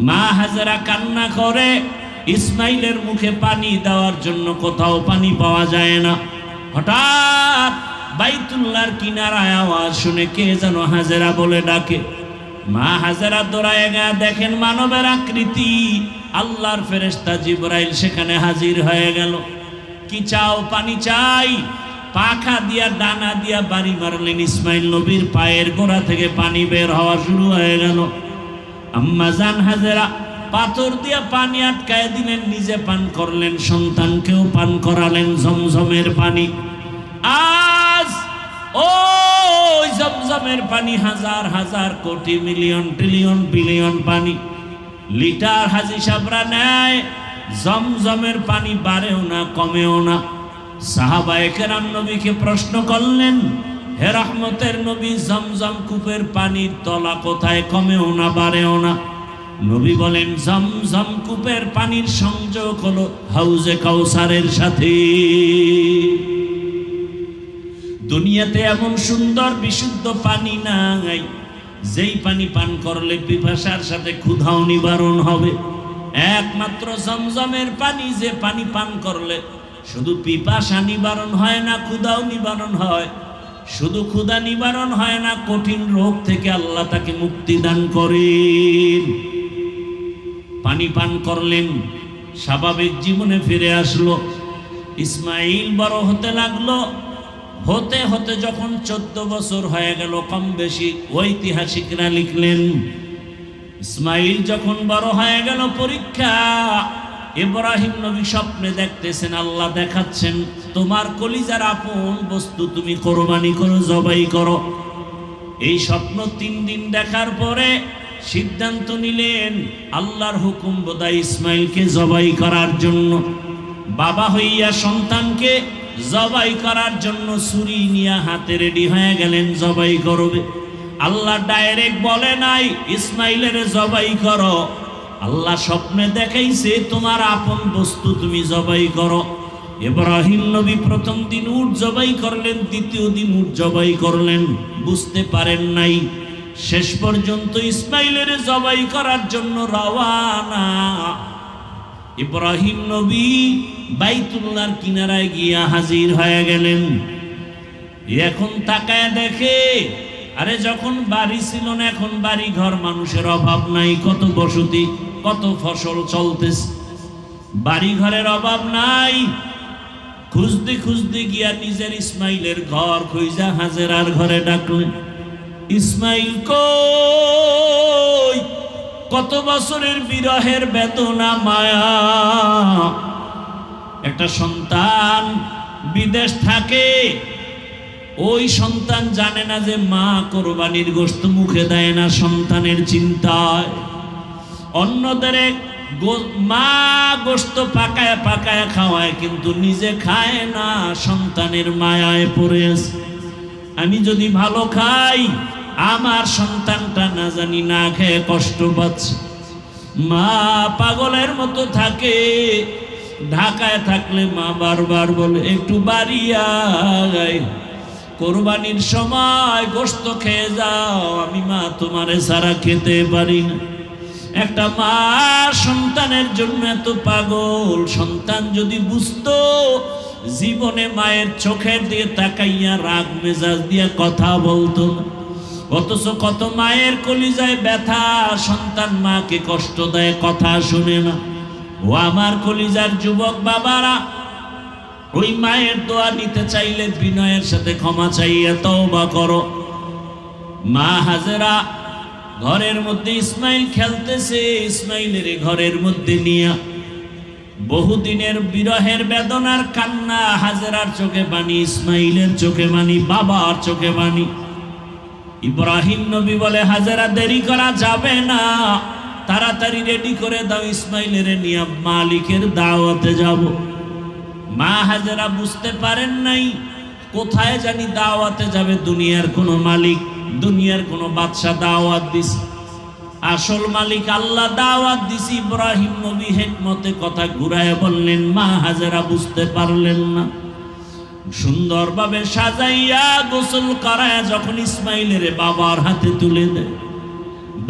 মা হাজেরা কান্না করে, ইসমাইলের মুখে পানি দেওয়ার জন্য কোথাও পানি পাওয়া যায় না। হঠাৎ বাইতুল্লাহর কিনারায় আওয়াজ শুনে কে যেন হাজেরা বলে ডাকে। মা হাজেরা দৌড়ায় গিয়ে দেখেন মানবের আকৃতি, আল্লাহর ফেরেশতা জিবরাইল সেখানে হাজির হয়ে গেল। কি চাও? পানি চাই। পাখা দিয়া ডানা দিয়া বাড়ি মারলেন, ইসমাইল নবীর পায়ের গোড়া থেকে পানি বের হওয়া শুরু হয়ে গেল। আম্মা জান হাজেরা পাথর দিয়া পানি আটকায় দিলেন, নিজে পান করলেন, সন্তানকেও পান করালেন জমজমের পানি। আজ ওই জমজমের পানি হাজার হাজার কোটি মিলিয়ন ট্রিলিয়ন বিলিয়ন পানি লিটার হাজি সাবরা নেয়। জমজমের পানি বাড়েও না কমেও না। সাহাবায়ে কেরাম নবীকে প্রশ্ন করলেন, হে রহমতের নবী, জমজম কূপের পানির তলা কোথায়? কমেও না বাড়েও না। নবী বলেন, জমজম কূপের পানির সংযোগ হলো হাউজে কাউসারের সাথে। দুনিয়াতে এমন সুন্দর বিশুদ্ধ পানি নাই যেই পানি পান করলে পিপাসার সাথে ক্ষুধাও নিবারণ হবে। একমাত্র জমজমের পানি, যে পানি পান করলে শুধু পিপাসা নিবারণ হয় না, ক্ষুধাও নিবারণ হয়। শুধু ক্ষুধা নিবারণ হয় না, কঠিন রোগ থেকে আল্লাহ তাকে মুক্তি দান করেন। পানি পান করলেন, স্বাভাবিক জীবনে ফিরে আসলো। ইসমাইল বড় হতে লাগলো। হতে হতে যখন 14 বছর হয়ে গেল, কম বেশি ঐতিহাসিকরা লিখলেন, ইসমাইল যখন বড় হয়ে গেল, পরীক্ষা। ইব্রাহিম নবী স্বপ্নে দেখতেছেন, আল্লাহ দেখাচ্ছেন, তোমার কলিজার আপন বস্তু তুমি কোরবানি করো, জবাই করো। এই স্বপ্ন 3 দিন দেখার পরে সিদ্ধান্ত নিলেন, আল্লাহর হুকুম বোধহয় ইসমাইলকে জবাই করার জন্য। বাবা হইয়া সন্তানকে জবাই করার জন্য ছুরি নিয়ে হাতে রেডি হয়ে গেলেন, জবাই করবে। আল্লাহ ডাইরেক্ট বলে নাই ইসমাইলের জবাই করো। আল্লাহ স্বপ্নে দেখাইছে, তোমার আপন বস্তু তুমি জবাই করো। ইব্রাহিম নবী প্রথম দিন উট জবাই করলেন, দ্বিতীয় দিন উট জবাই করলেন, বুঝতে পারেন নাই। শেষ পর্যন্ত ইসমাইলের জবাই করার জন্য রওয়ানা। ইব্রাহিম নবী বাইতুল্লাহর কিনারায় গিয়া হাজির হয়ে গেলেন। এখন তাকায় দেখে, আরে যখন বাড়ি ছিল না, এখন বাড়ি ঘর, মানুষের অভাব নাই, কত বসতি, কত ফসল চলতেছে, বাড়ি ঘরের অভাব নাই। খুঁজতে খুঁজতে গিয়া নিজের ইসমাইলের ঘর খুঁজা হাজেরার ঘরে ডাকলেন, ইসমাইল কই? কত বছরের বিরহের বেদনা মায়া। একটা সন্তান বিদেশ থাকে, ওই সন্তান জানে না যে মা কোরবানির গোশত মুখে দেয় না সন্তানের চিন্তায়। অন্যদের মা গোশত পাকায় পাকায় খাওয়ায়, কিন্তু নিজে খায় না, সন্তানের মায়ায় পড়ে আছে। আমি যদি ভালো খাই, আমার সন্তানটা না জানি না খেয়ে কষ্ট পাচ্ছে। মা পাগলের মতো থাকে। ঢাকায় থাকলে মা বারবার বলে, একটু বাড়ি আয়, কোরবানির সময় গোশত খেয়ে যাও, আমি মা তোমারে ছাড়া খেতে পারি না। একটা মা সন্তানের জন্য এত পাগল। সন্তান যদি বুঝতো, জীবনে মায়ের চোখের দিয়ে তাকাইয়া রাগ মেজাজ দিয়ে কথা বলতো না। অথচ কত মায়ের কলিজায় ব্যথা, সন্তান মাকে কষ্ট দেয়, কথা শুনে না। ও আমার কলিজার যুবক বাবারা, ওই মায়ের দোয়া নিতে চাইলে বিনয়ের সাথে ক্ষমা চাইয়া তওবা করো। মা হাজেরা ঘরের মধ্যে ইসমাইল খেলতেছে, ইসমাইলের ঘরের মধ্যে নিয়ে বহুদিনের বিরহের বেদনার কান্না। হাজেরার চোখে পানি, ইসমাইলের চোখে পানি, বাবার চোখে পানি। ইব্রাহিম নবী বলে, হাজেরা দেরি করা যাবে না, তাড়াতাড়ি রেডি করে দাও, ইসমাইলের নিয়ে মালিকের দাওয়াতে যাব। মা হাজেরা বুঝতে পারেন নাই, কোথায় জানি দাওয়াতে যাবে। দুনিয়ার কোনো মালিক, দুনিয়ার কোনো বাদশা দাওয়াত দিছে, আসল মালিক আল্লাহ দাওয়াত দিছে। ইব্রাহিম নবী হিকমতে কথা ঘুরায় বললেন, মা হাজেরা বুঝতে পারলেন না। সুন্দরভাবে সাজাইয়া গোসল করায় যখন ইসমাইলের বাবার হাতে তুলে দেয়,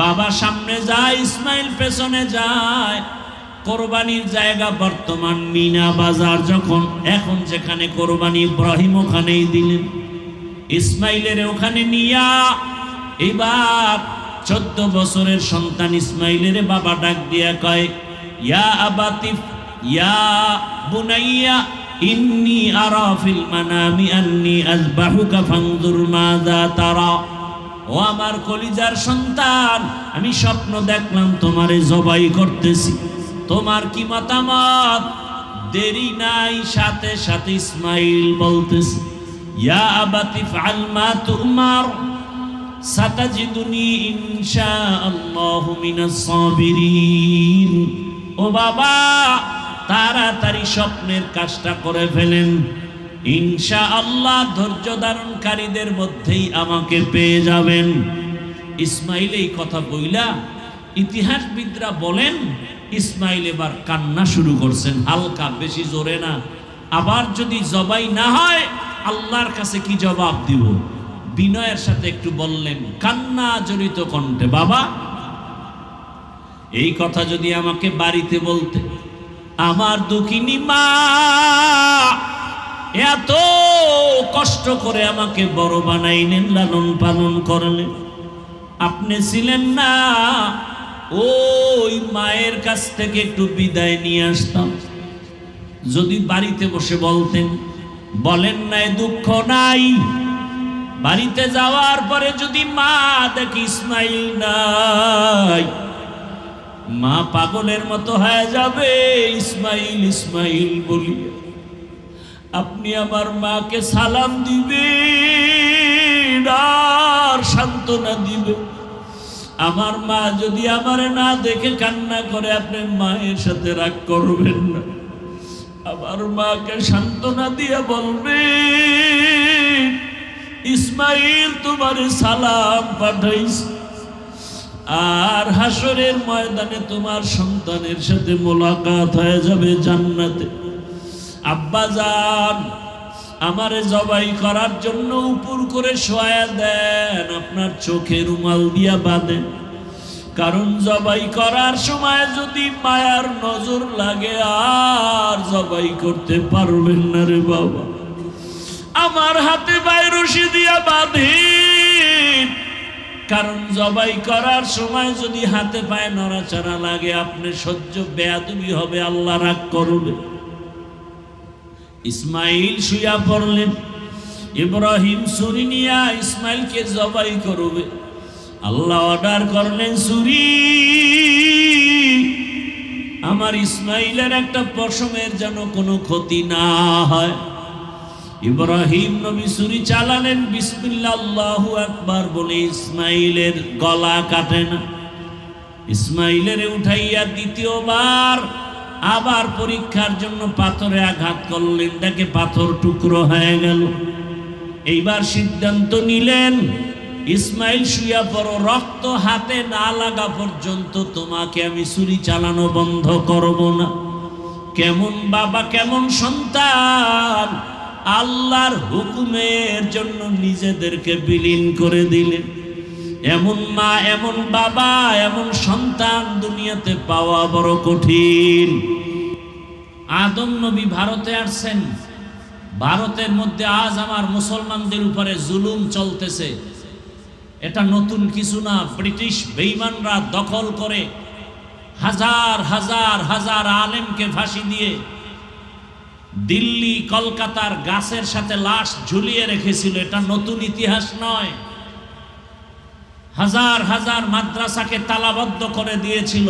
বাবা সামনে যায়, ইসমাইল পেছনে যায়। কোরবানির জায়গা বর্তমান মিনা বাজার, যখন এখন যেখানে কোরবানি ইব্রাহিম ওখানেই দিলেন। ইসমাইলের ওখানে নিয়া এবার 14 বছরের সন্তান ইসমাইলের বাবা ডাক দিয়া কয়, ইয়া আবাতিফ ইয়া বুনাইয়া ইন্নী আরা ফিল মানামি আন্নী আযবাহুকা ফানজুর মাযা তারা। ও আমার কলিজার সন্তান, আমি স্বপ্ন দেখলাম তোমারে জবাই করতেছি, তোমার কি মতামত? দেরি নাই, সাথে সাথে ইসমাইল বলতেছে, ইয়া আবাতি ফাআল মা তুমার সাতাজিদুনি ইনশাআল্লাহু মিনাস সাবিরিন। ও বাবা, তাড়াতাড়ি স্বপ্নের কাজটা করে ফেলেন, ইনশাআল্লাহ ধৈর্য ধারণকারীদের মধ্যেই আমাকে পেয়ে যাবেন। ইসমাইল এই কথা বইলা, ইতিহাসবিদরা বলেন ইসমাইল এবার কান্না শুরু করছেন, হালকা, বেশি জোরে না। আবার যদি জবাই না হয় আল্লাহর কাছে কি জবাব দিব? বিনয়ের সাথে একটু বললেন, কান্না জড়িত কণ্ঠে, বাবা এই কথা যদি আমাকে বাড়িতে বলতে, আমার দুঃখিনী মা এত কষ্ট করে আমাকে বড় বানাইলেন, লালন পালন করলেন, আপনি ছিলেন না, ওই মায়ের কাছ থেকে একটু বিদায় নিয়ে আসতাম। যদি বাড়িতে বসে বলতেন, বলেন নাই, দুঃখ নাই। বাড়িতে যাওয়ার পরে যদি মা দেখি ইসমাইল নাই, মা পাগলের মতো হয়ে যাবে, ইসমাইল ইসমাইল বলি। আপনি আমার মাকে সালাম দিবেন আর সান্ত্বনা দিবেন। আমার মা যদি আমারে না দেখে কান্না করে, আপনি মায়ের সাথে রাগ করবেন না, আমার মাকে সান্ত্বনা দিয়ে বলবেন, ইসমাইল তোমারে সালাম পাঠাইছে, আর হাসরের ময়দানে তোমার সন্তানের সাথে মোলাকাত হয়ে যাবে জান্নাতে। আব্বা জান, আমারে জবাই করার জন্য উপর করে শোয়া দেন, আপনার চোখে রুমাল দিয়া বাঁধেন, কারণ জবাই করার সময় যদি মায়ার নজর লাগে আর জবাই করতে পারবেন না রে বাবা। আমার হাতে পায়ে রশি দিয়া বাঁধেন, কারণ জবাই করার সময় যদি হাতে পায়ে নড়াচড়া লাগে আপনি সহ্য বেয়াদবি হবে, আল্লাহ রাগ করবে। ইসমাইল শুয়া পড়লেন, ইব্রাহিম ছুরি নিয়া ইসমাইলকে জবাই করবে। আল্লাহ অর্ডার করলেন, ছুরি, আমার ইসমাইলের একটা পশমের যেন কোনো ক্ষতি না হয়। ইব্রাহিম নবী ছুরি চালালেন, বিসমিল্লাহ আল্লাহু আকবার বলে ইসমাইলের গলা কাটে না। ইসমাইলের উঠাইয়া দ্বিতীয়বার আবার পরীক্ষার জন্য পাথরে আঘাত করলেন, দেখে পাথর টুকরো হয়ে গেল। এইবার সিদ্ধান্ত নিলেন, ইসমাইল শুয়া পড়ো, রক্ত হাতে না লাগা পর্যন্ত তোমাকে আমি ছুরি চালানো বন্ধ করব না। কেমন বাবা, কেমন সন্তান, আল্লাহর হুকুমের জন্য নিজেদেরকে বিলীন করে দিলেন। এমন মা, এমন বাবা, এমন সন্তান দুনিয়াতে পাওয়া বড় কঠিন। আদম নবী ভারতে আসছেন, ভারতের মধ্যে আজ আমার মুসলমানদের উপরে জুলুম চলতেছে, এটা নতুন কিছু না। ব্রিটিশ বেঈমানরা দখল করে হাজার হাজার হাজার আলেমকে ফাঁসি দিয়ে দিল্লি, কলকাতার গাছের সাথে লাশ ঝুলিয়ে রেখেছিল, এটা নতুন ইতিহাস নয়। হাজার হাজার মাদ্রাসাকে তালাবদ্ধ করে দিয়েছিল।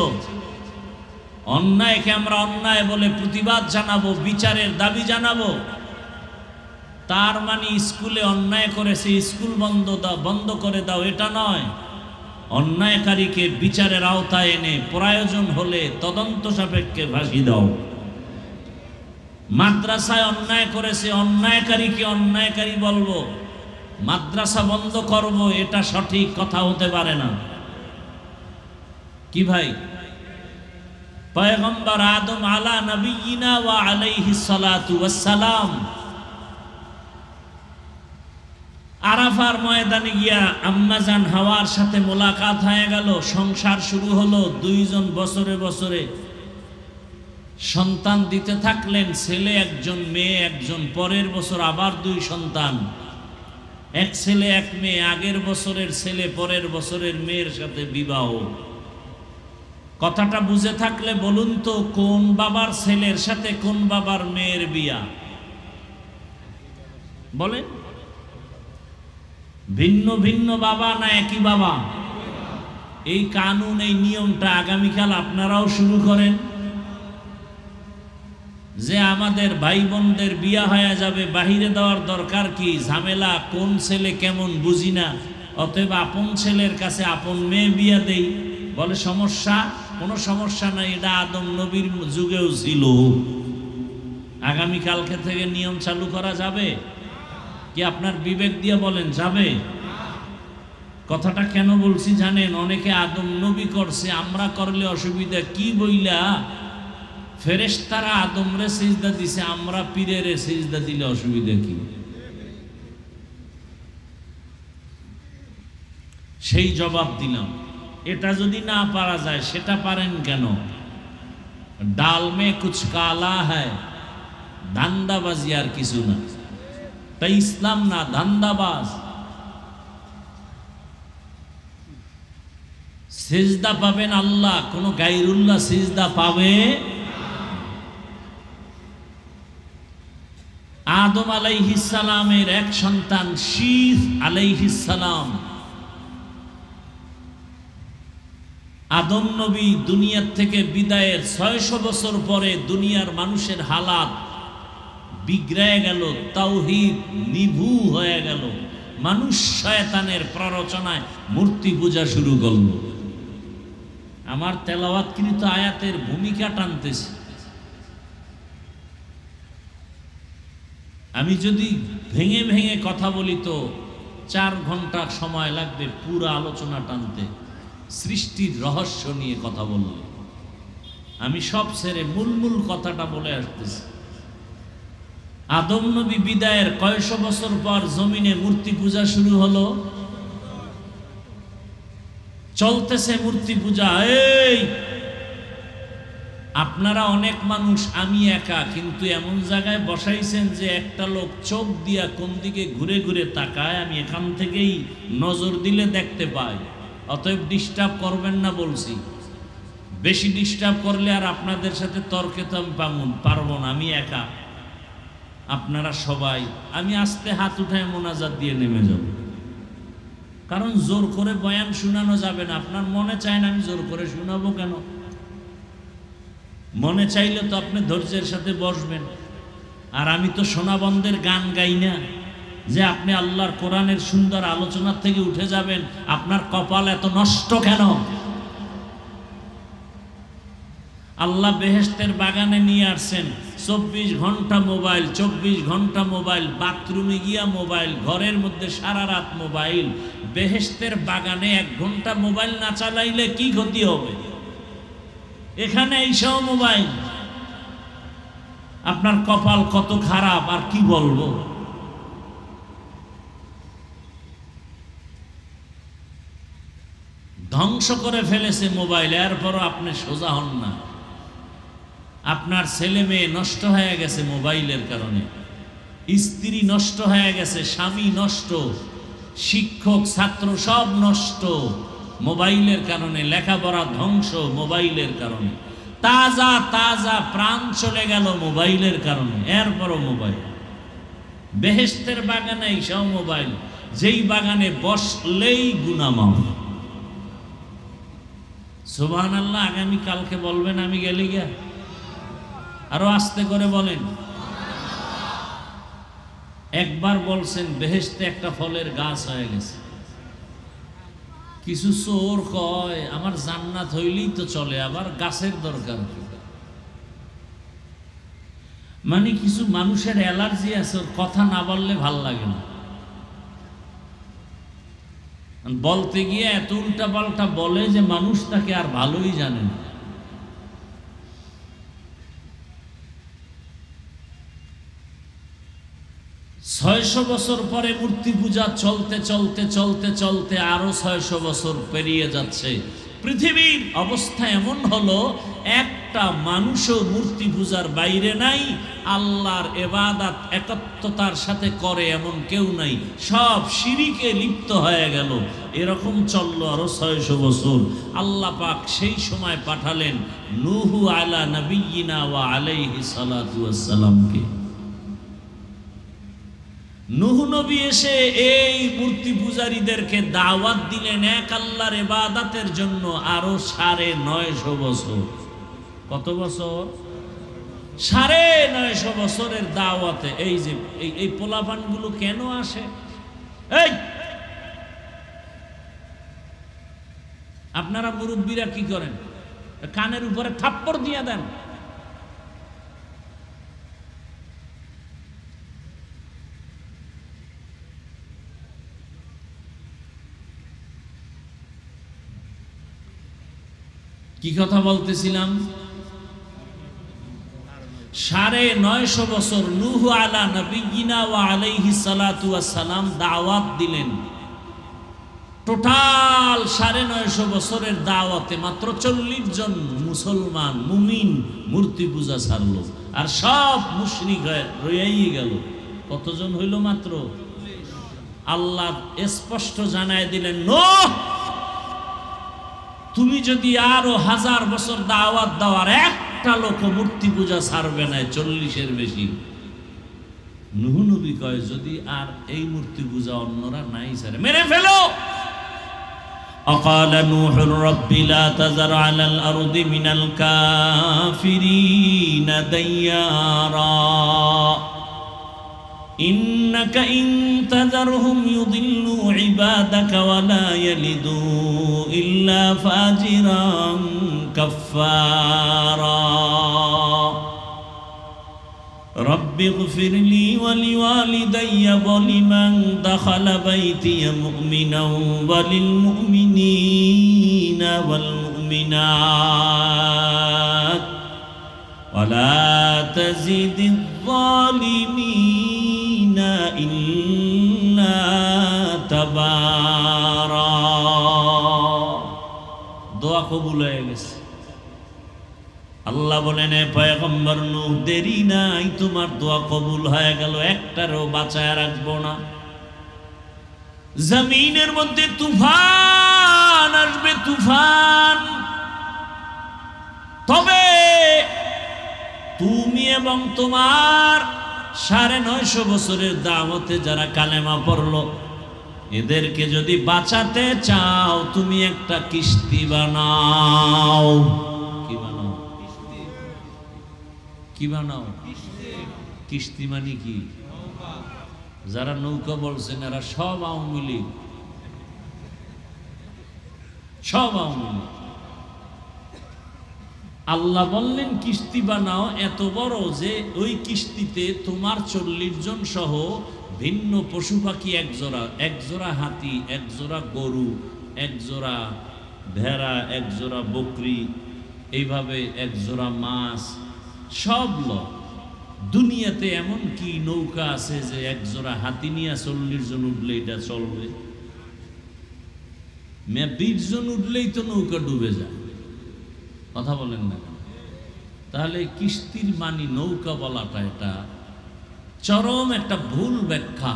অন্যায়কে আমরা অন্যায় বলে প্রতিবাদ জানাবো, বিচারের দাবি জানাবো। তার মানে স্কুলে অন্যায় করেছে, স্কুল বন্ধ করে দাও, এটা নয়। অন্যায়কারীকে বিচারের আওতায় এনে প্রয়োজন হলে তদন্ত সাপেক্ষে ফাঁসি দাও। মাদ্রাসায় অন্যায় করেছে, অন্যায়কারীকে অন্যায়কারী বলবো, মাদ্রাসা বন্ধ করব, এটা সঠিক কথা হতে পারে না। কি ভাই, পয়গম্বর আদম আলা নবিয়িনা ওয়া আলাইহিস সালাতু ওয়াস সালাম আরাফার ময়দানে গিয়া আম্মাজান হাওয়ার সাথে মোলাকাত হয়ে গেল, সংসার শুরু হলো। দুইজন বছরে বছরে সন্তান দিতে থাকলেন, ছেলে একজন মেয়ে একজন। পরের বছর আবার দুই সন্তান, এক ছেলে এক মেয়ে। আগের বছরের ছেলে পরের বছরের মেয়ের সাথে বিবাহ। কথাটা বুঝে থাকলে বলুন তো, কোন বাবার ছেলের সাথে কোন বাবার মেয়ের বিয়া? বলেন, ভিন্ন ভিন্ন বাবা না একই বাবা? এই কানুন, এই নিয়মটা আগামীকাল আপনারাও শুরু করেন যে আমাদের ভাই বোনদের বিয়া হয়ে যাবে, বাহিরে দেওয়ার দরকার কি? ঝামেলা, কোন ছেলে কেমন বুঝি না, অতএব আপন ছেলের কাছে আপন মেয়ে বিয়া দেই। বলে সমস্যা? কোনো সমস্যা নাই, এটা আদম নবীর যুগেও ছিল। আগামীকালকে থেকে নিয়ম চালু করা যাবে কি? আপনার বিবেক দিয়ে বলেন, যাবে? কথাটা কেন বলছি জানেন? অনেকে আদম নবী করছে, আমরা করলে অসুবিধা কি বইলা? ফেরেশতারা আদমরে সিজদা দিছে, আমরা পীরের সিজদা দিলে অসুবিধা কি? সেই জবাব দিলাম। এটা যদি না পারা যায়, সেটা পারেন কেন? ডাল মে কুছ কালা হ্যায়, ধান্দাবাজি আর কিছু না। তাই ইসলাম না, ধান্দাবাজ। সিজদা পাবেন আল্লাহ, কোন গায়রুল্লাহ সিজদা পাবে? আদম আলাইহিস সালামের এক সন্তান শীস আলাইহিস সালাম, আদম নবী দুনিয়ার থেকে বিদায়ের 600 বছর পরে দুনিয়ার মানুষের হালাত বিগড়ে গেল, তাওহীদ নিভু হয়ে গেল। মানুষ শয়তানের প্ররোচনায় মূর্তি পূজা শুরু করল। আমার তেলাওয়াতকৃত আয়াতের ভূমিকা টানতেছে। আমি যদি ভেঙে ভেঙে কথা বলি তো 4 ঘন্টা সময় লাগবে পুরো আলোচনা টানতে। সৃষ্টির রহস্য নিয়ে কথা বললে আমি সব ছেড়ে মূল কথাটা বলে আসতেছি। আদম নবী বিদায়ের কয়শো বছর পর জমিনে মূর্তি পূজা শুরু হলো, চলতেছে মূর্তি পূজা। এই আপনারা অনেক মানুষ, আমি একা, কিন্তু এমন জায়গায় বসাইছেন যে একটা লোক চোখ দিয়া কোন দিকে ঘুরে ঘুরে তাকায়, আমি এখান থেকেই নজর দিলে দেখতে পাই। অতএব ডিস্টার্ব করবেন না বলছি। বেশি ডিস্টার্ব করলে আর আপনাদের সাথে তর্কে তো আমি পারবো না, আমি একা। আপনারা সবাই, আমি আস্তে হাত উঠায় মোনাজাত দিয়ে নেমে যাব, কারণ জোর করে বয়ান শোনানো যাবে না। আপনার মনে চায় না, আমি জোর করে শোনাবো কেন? মনে চাইলে তো আপনি ধৈর্যের সাথে বসবেন। আর আমি তো সোনাবন্ধের গান গাই না যে আপনি আল্লাহর কোরআনের সুন্দর আলোচনার থেকে উঠে যাবেন। আপনার কপাল এত নষ্ট কেন? আল্লাহ বেহেশতের বাগানে নিয়ে আসছেন, 24 ঘন্টা মোবাইল, 24 ঘন্টা মোবাইল, বাথরুমে গিয়া মোবাইল, ঘরের মধ্যে সারা রাত মোবাইল। বেহেশতের বাগানে 1 ঘন্টা মোবাইল না চালাইলে কি ক্ষতি হবে? এখানে এইসব মোবাইল। আপনার কপাল কত খারাপ, আর কি বলবো। ধ্বংস করে ফেলেছে মোবাইল, এরপরও আপনি সোজা হন না। আপনার ছেলে মেয়ে নষ্ট হয়ে গেছে মোবাইলের কারণে, স্ত্রী নষ্ট হয়ে গেছে, স্বামী নষ্ট, শিক্ষক ছাত্র সব নষ্ট মোবাইলের কারণে, লেখাপড়া ধ্বংস মোবাইলের কারণে, তাজা তাজা প্রাণ চলে গেল মোবাইলের কারণে, এরপরও মোবাইল। বেহেশতের বাগানে সব মোবাইল, যেই বাগানে বসলেই গুনাহ মাফ। সুবহানাল্লাহ। আগামী কালকে বলবেন আমি গেলে গিয়া, আরো আস্তে করে বলেন। একবার বলছেন বেহেশতে একটা ফলের গাছ হয়ে গেছে। কিছু চোর কয় আমার জান্নাত হইলেই তো চলে, আবার গাছের দরকার কি? মানে কিছু মানুষের অ্যালার্জি আছে, ওর কথা না বললে ভাল লাগে না। বলতে গিয়ে এত উল্টা পাল্টা বলে যে মানুষ তাকে আর ভালোই জানে না। 600 বছর পরে মূর্তি পূজা চলতে চলতে চলতে চলতে আরো 600 বছর পেরিয়ে যাচ্ছে। পৃথিবীর অবস্থা এমন হলো, একটা মানুষও মূর্তি পূজার বাইরে নাই, আল্লাহর ইবাদত একাত্মতার সাথে করে এমন কেউ নাই, সব শিরকে লিপ্ত হয়ে গেল। এরকম চললো আরো 600 বছর। আল্লাহ পাক সেই সময় পাঠালেন নূহ আলা নবিয়িনা ওয়া আলাইহি সালাতু ওয়াস সালামকে। নূহ নবী এসে এই মূর্তি পূজারীদেরকে দাওয়াত দিলেন এক আল্লাহর ইবাদতের জন্য আরো 950 বছর। কত বছর? 950 বছরের দাওয়াতে। এই যে এই পোলাপানগুলো কেন আসে? এই আপনারা মুরব্বীরা কি করেন? কানের উপরে থাপ্পড় দিয়ে দেন। কি কথা বলতেছিলাম? 950 বছর নূহ আলা নবিয়িনা ওয়া আলাইহি সালাতু ওয়াস সালাম দাওয়াত দিলেন। টোটাল 950 বছরের দাওয়াতে মাত্র 40 জন মুসলমান মুমিন মূর্তি পূজা ছাড়লো, আর সব মুশরিক হয়ে রয়েই গেল। কতজন হইল? মাত্র। আল্লাহ স্পষ্ট জানায় দিলেন, নূহ তুমি যদি আরো 1000 বছর দাওয়াত দেওয়ার একটা লোক মূর্তি পূজা ছাড়বে না, 40-এর বেশি। নূহ নবী কয়, যদি আর এই মূর্তি পূজা অন্যরা নাই ছাড়ে, মেরে ফেলো। أقال نوح رب لا تذر على الأرض من الكافرين ديارا إنك إن تذرهم يضلوا عبادك ولا يلدوا إلا فاجرا كفارا رب اغفر لي ولوالدي ولمن دخل بيتي مؤمنا وللمؤمنين والمؤمنات ولا تزد الظالمين إلا تبارا। দোয়া কবুল হয়ে গেছে। আল্লাহ বলেন, পয়গম্বর নূহ দেরি নাই, তোমার দোয়া কবুল হয়ে গেল, একটারও বাঁচায় রাখবো না। জমিনের মধ্যে তুফান আসবে, তুফান, তবে তুমি এবং তোমার 950 বছরের দাওয়াতে যারা কালেমা পড়লো, এদেরকে যদি বাঁচাতে চাও তুমি একটা কিস্তি বানাও। কি বানাও? কি বানাও? কিস্তি মানে কি? যারা নৌকা বলছেন এরা সব আওয়ামী লীগ, সব আওয়ামী লীগ। আল্লাহ বললেন কিস্তি বানাও এত বড় যে ওই কিস্তিতে তোমার 40 জন সহ ভিন্ন পশু পাখি এক জোড়া হাতি, এক জোড়া গরু, এক জোড়া ভেড়া, এক জোড়া বকরি, এইভাবে এক জোড়া মাছ, সব লোক। দুনিয়াতে এমন কি নৌকা আছে যে এক জোড়া হাতি নিয়ে 40 জন উঠলে এটা চলবে? 20 জন উঠলেই তো নৌকা ডুবে যায়। কথা বলেন না? তাহলে কিস্তির মানি নৌকা বলাটা এটা চরম একটা ভুল ব্যাখ্যা।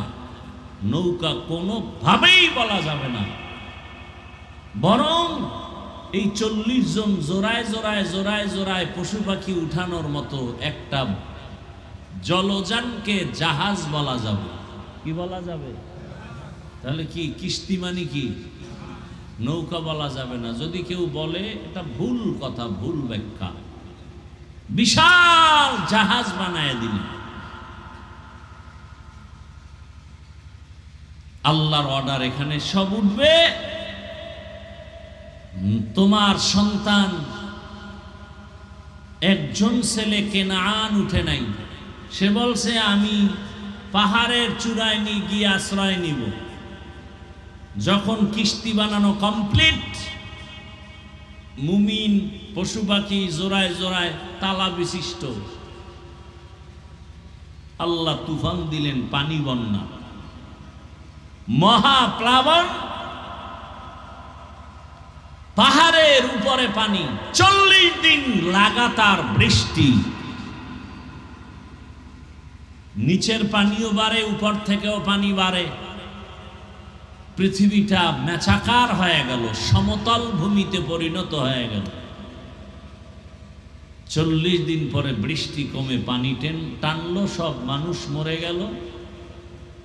নৌকা কোনোভাবেই বলা যাবে না, বরং এই 40 জন জোড়ায় জোড়ায় জোড়ায় জোড়ায় পশু পাখি উঠানোর মতো একটা জলযানকে জাহাজ বলা যাবে। কি বলা যাবে? তাহলে কি কিস্তি মানে কি? নৌকা বলা যাবে না। যদি কেউ বলে এটা ভুল কথা, ভুল ব্যাখ্যা। বিশাল জাহাজ বানায় দিলেন। আল্লাহর অর্ডার, এখানে সব উঠবে। তোমার সন্তান একজন ছেলে কেনান উঠে নাই, সে বলছে আমি পাহাড়ের চূড়ায় নিয়ে গিয়ে আশ্রয় নিব। যখন কিস্তি বানানো কমপ্লিট, মুমিন পশু পাখি জোড়ায় জোড়ায় তালা বিশিষ্ট আল্লাহ তুফান দিলেন, পানি বন্যা, মহাপ্লাবন, পাহাড়ের উপরে পানি, 40 দিন লাগাতার বৃষ্টি। নিচের পানিও বাড়ে, উপর থেকেও পানি বাড়ে, পৃথিবীটা মেচাকার হয়ে গেল, সমতল ভূমিতে পরিণত হয়ে গেল। 40 দিন পরে বৃষ্টি কমে পানি টানলো, সব মানুষ মরে গেল।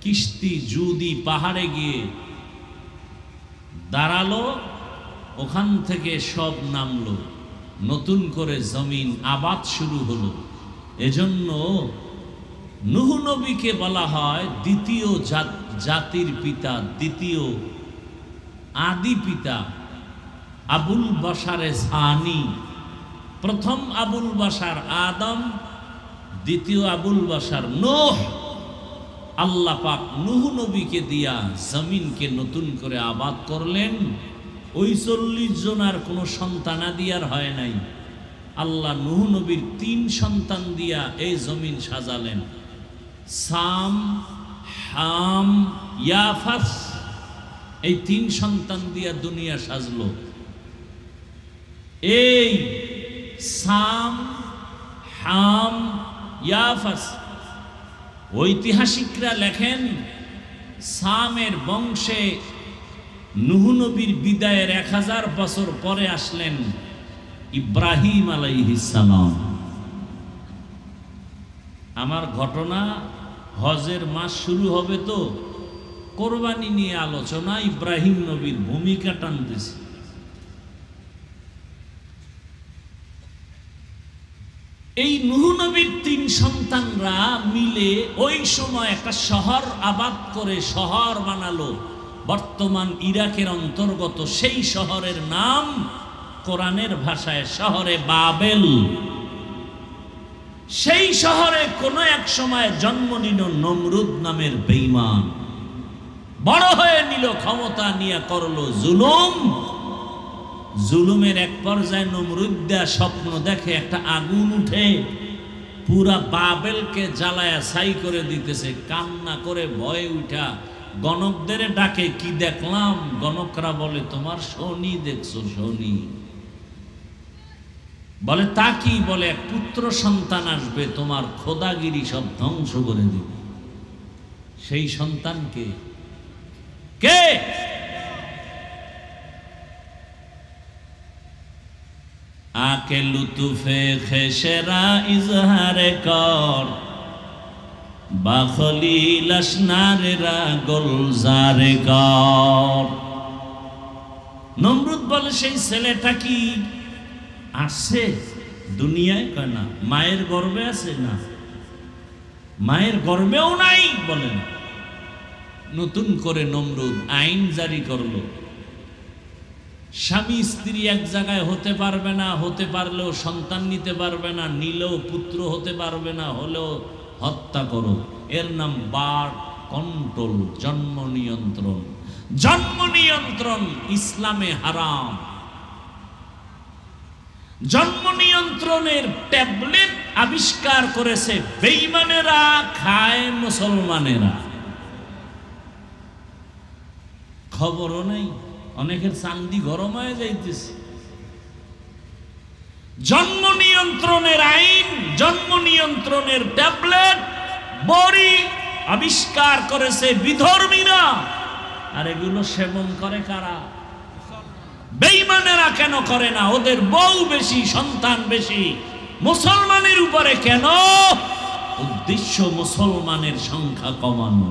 কিস্তি জুদি পাহাড়ে গিয়ে দাঁড়ালো, ওখান থেকে সব নামলো, নতুন করে জমিন আবাদ শুরু হলো। এজন্য নূহ নবীকে বলা হয় দ্বিতীয় জাতির পিতা, দ্বিতীয় আদি পিতা, আবুল বাশারে সানি। প্রথম আবুল বাশার আদম, দ্বিতীয় আবুল বাশার নূহ। আল্লাহ পাক নূহ নবীকে দিয়া জমিনকে নতুন করে আবাদ করলেন। ওই 40 জনার কোনো সন্তানাদি আর হয় নাই। আল্লাহ নূহ নবীর 3 সন্তান দিয়া এই জমিন সাজালেন। সাম, হাম, ইয়াফাস, এই 3 সন্তান দিয়া দুনিয়া সাজলো। এই সাম, হাম, ইয়াফাস, ঐতিহাসিকরা লেখেন সামের বংশে নূহ নবীর বিদায়ের 1000 বছর পরে আসলেন ইব্রাহিম আলাইহিস সালাম। আমার ঘটনা, হজের মাস শুরু হবে তো কোরবানি নিয়ে আলোচনা, ইব্রাহিম নবীর ভূমিকা টানতেছে। এই নূহ নবীর 3 সন্তানরা মিলে ওই সময় একটা শহর আবাদ করে শহর বানালো, বর্তমান ইরাকের অন্তর্গত। সেই শহরের নাম কোরআনের ভাষায় শহরে বাবেল। সেই শহরে কোনো এক সময় জন্ম নিল নমরুদ নামের বেঈমান। বড় হয়ে নিল, ক্ষমতা নিয়ে করলো জুলুম। জুলুমের এক পর্যায়ে নমরুদ্দা স্বপ্ন দেখে একটা আগুন উঠে পুরা বাবেলকে জ্বালায়া ছাই করে দিতেছে। কান্না করে ভয়ে উঠা গণকদের ডাকে, কি দেখলাম? গণকরা বলে, তোমার শনি দেখছো, শনি। বলে তা কি? বলে এক পুত্র সন্তান আসবে, তোমার খোদাগিরি সব ধ্বংস করে দিবে। সেই সন্তানকে কে? আকে লুতুফে খেসেরা ইজহারে কর, বাখলিল আসনারেরা গোলজারে কর। নমরুদ বলে, সেই ছেলেটা কি আসছে দুনিয়ায়? কয় না। মায়ের গর্ভে আছে? না, মায়ের গর্ভেও নাই। বলেন, নতুন করে নমরুদ আইন জারি করলো, স্বামী স্ত্রী এক জায়গায় হতে পারবে না, হতে পারলেও সন্তান নিতে পারবে না, নিলেও পুত্র হতে পারবে না, হলেও হত্যা করো। এর নাম বার্থ কন্ট্রোল, জন্ম নিয়ন্ত্রণ। জন্ম নিয়ন্ত্রণ ইসলামে হারাম। জন্ম নিয়ন্ত্রণের ট্যাবলেট আবিষ্কার করেছে বেঈমানেরা, খায় মুসলমানেরা। খবরও নেই, অনেকের চান্দি গরম হয়ে যাইতেছে। জন্ম নিয়ন্ত্রণের আইন, জন্ম নিয়ন্ত্রণের ট্যাবলেট, বড়ি আবিষ্কার করেছে বিধর্মীরা। আর এগুলো সেবন করে কারা? বেঈমানেরা। কেন করে না? ওদের বউ বেশি, সন্তান বেশি। মুসলমানের উপরে কেন? উদ্দেশ্য মুসলমানের সংখ্যা কমানো।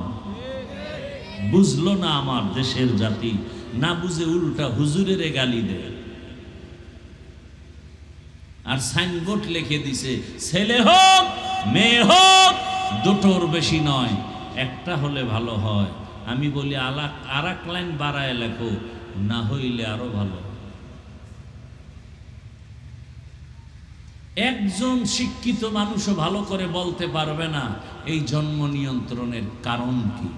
বুঝলো না আমার দেশের জাতি, না বুঝে উল্টা হুজুরের গালি দেয়। আর সাইনবোর্ড লিখে দিছে, ছেলে হোক মেয়ে হোক দুটোর বেশি নয়, একটা হলে ভালো হয়। আমি বলি আর এক লাইন বাড়ায় লেখো, না হইলে আরো ভালো। একজন শিক্ষিত মানুষও ভালো করে বলতে পারবে না এই জন্ম নিয়ন্ত্রণের কারণ কি।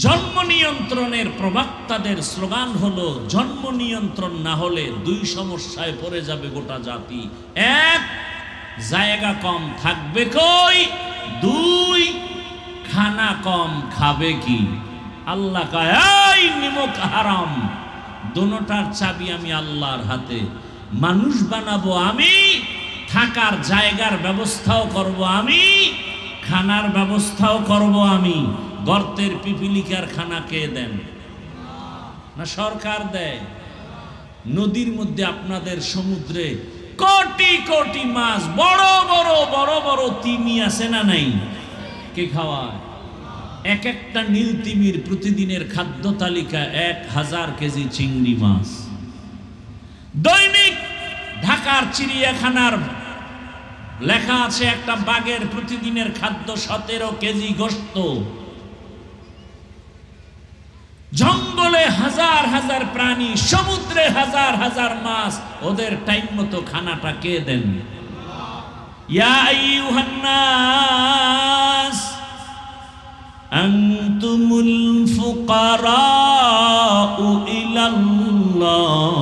জন্ম নিয়ন্ত্রণের প্রবক্তাদের স্লোগান হলো, জন্ম নিয়ন্ত্রণ না হলে 2 সমস্যায় পড়ে যাবে গোটা জাতি। এক, জায়গা কম থাকবে কই, দুই খানা কম খাবে কি। আল্লাহ কয় এই নিমক হারাম, দোনোটার চাবি আমি আল্লাহর হাতে। মানুষ বানাবো আমি, থাকার জায়গার ব্যবস্থাও করব আমি, খানার ব্যবস্থাও করব আমি। গর্তের পিপিলিকার খানা কে দেন? না সরকার দেয়? নদীর মধ্যে আপনাদের সমুদ্রে কোটি কোটি মাছ, বড় বড় বড় বড় তিমি আছে না নাই? কে খাওয়ায়? এক একটা নীল তিমির প্রতিদিনের খাদ্য তালিকা 1000 কেজি চিংড়ি মাছ। দৈনিক ঢাকার চিড়িয়াখানার লেখা আছে একটা বাঘের প্রতিদিনের খাদ্য 17 কেজি গোশত। জঙ্গলে হাজার হাজার প্রাণী, সমুদ্রে হাজার হাজার মাছ, ওদের টাইম মতো খানাটা কে দেন? ইয়া আইয়ুহান নাস আনতুমুল ফুকারাউ ইলাল্লাহ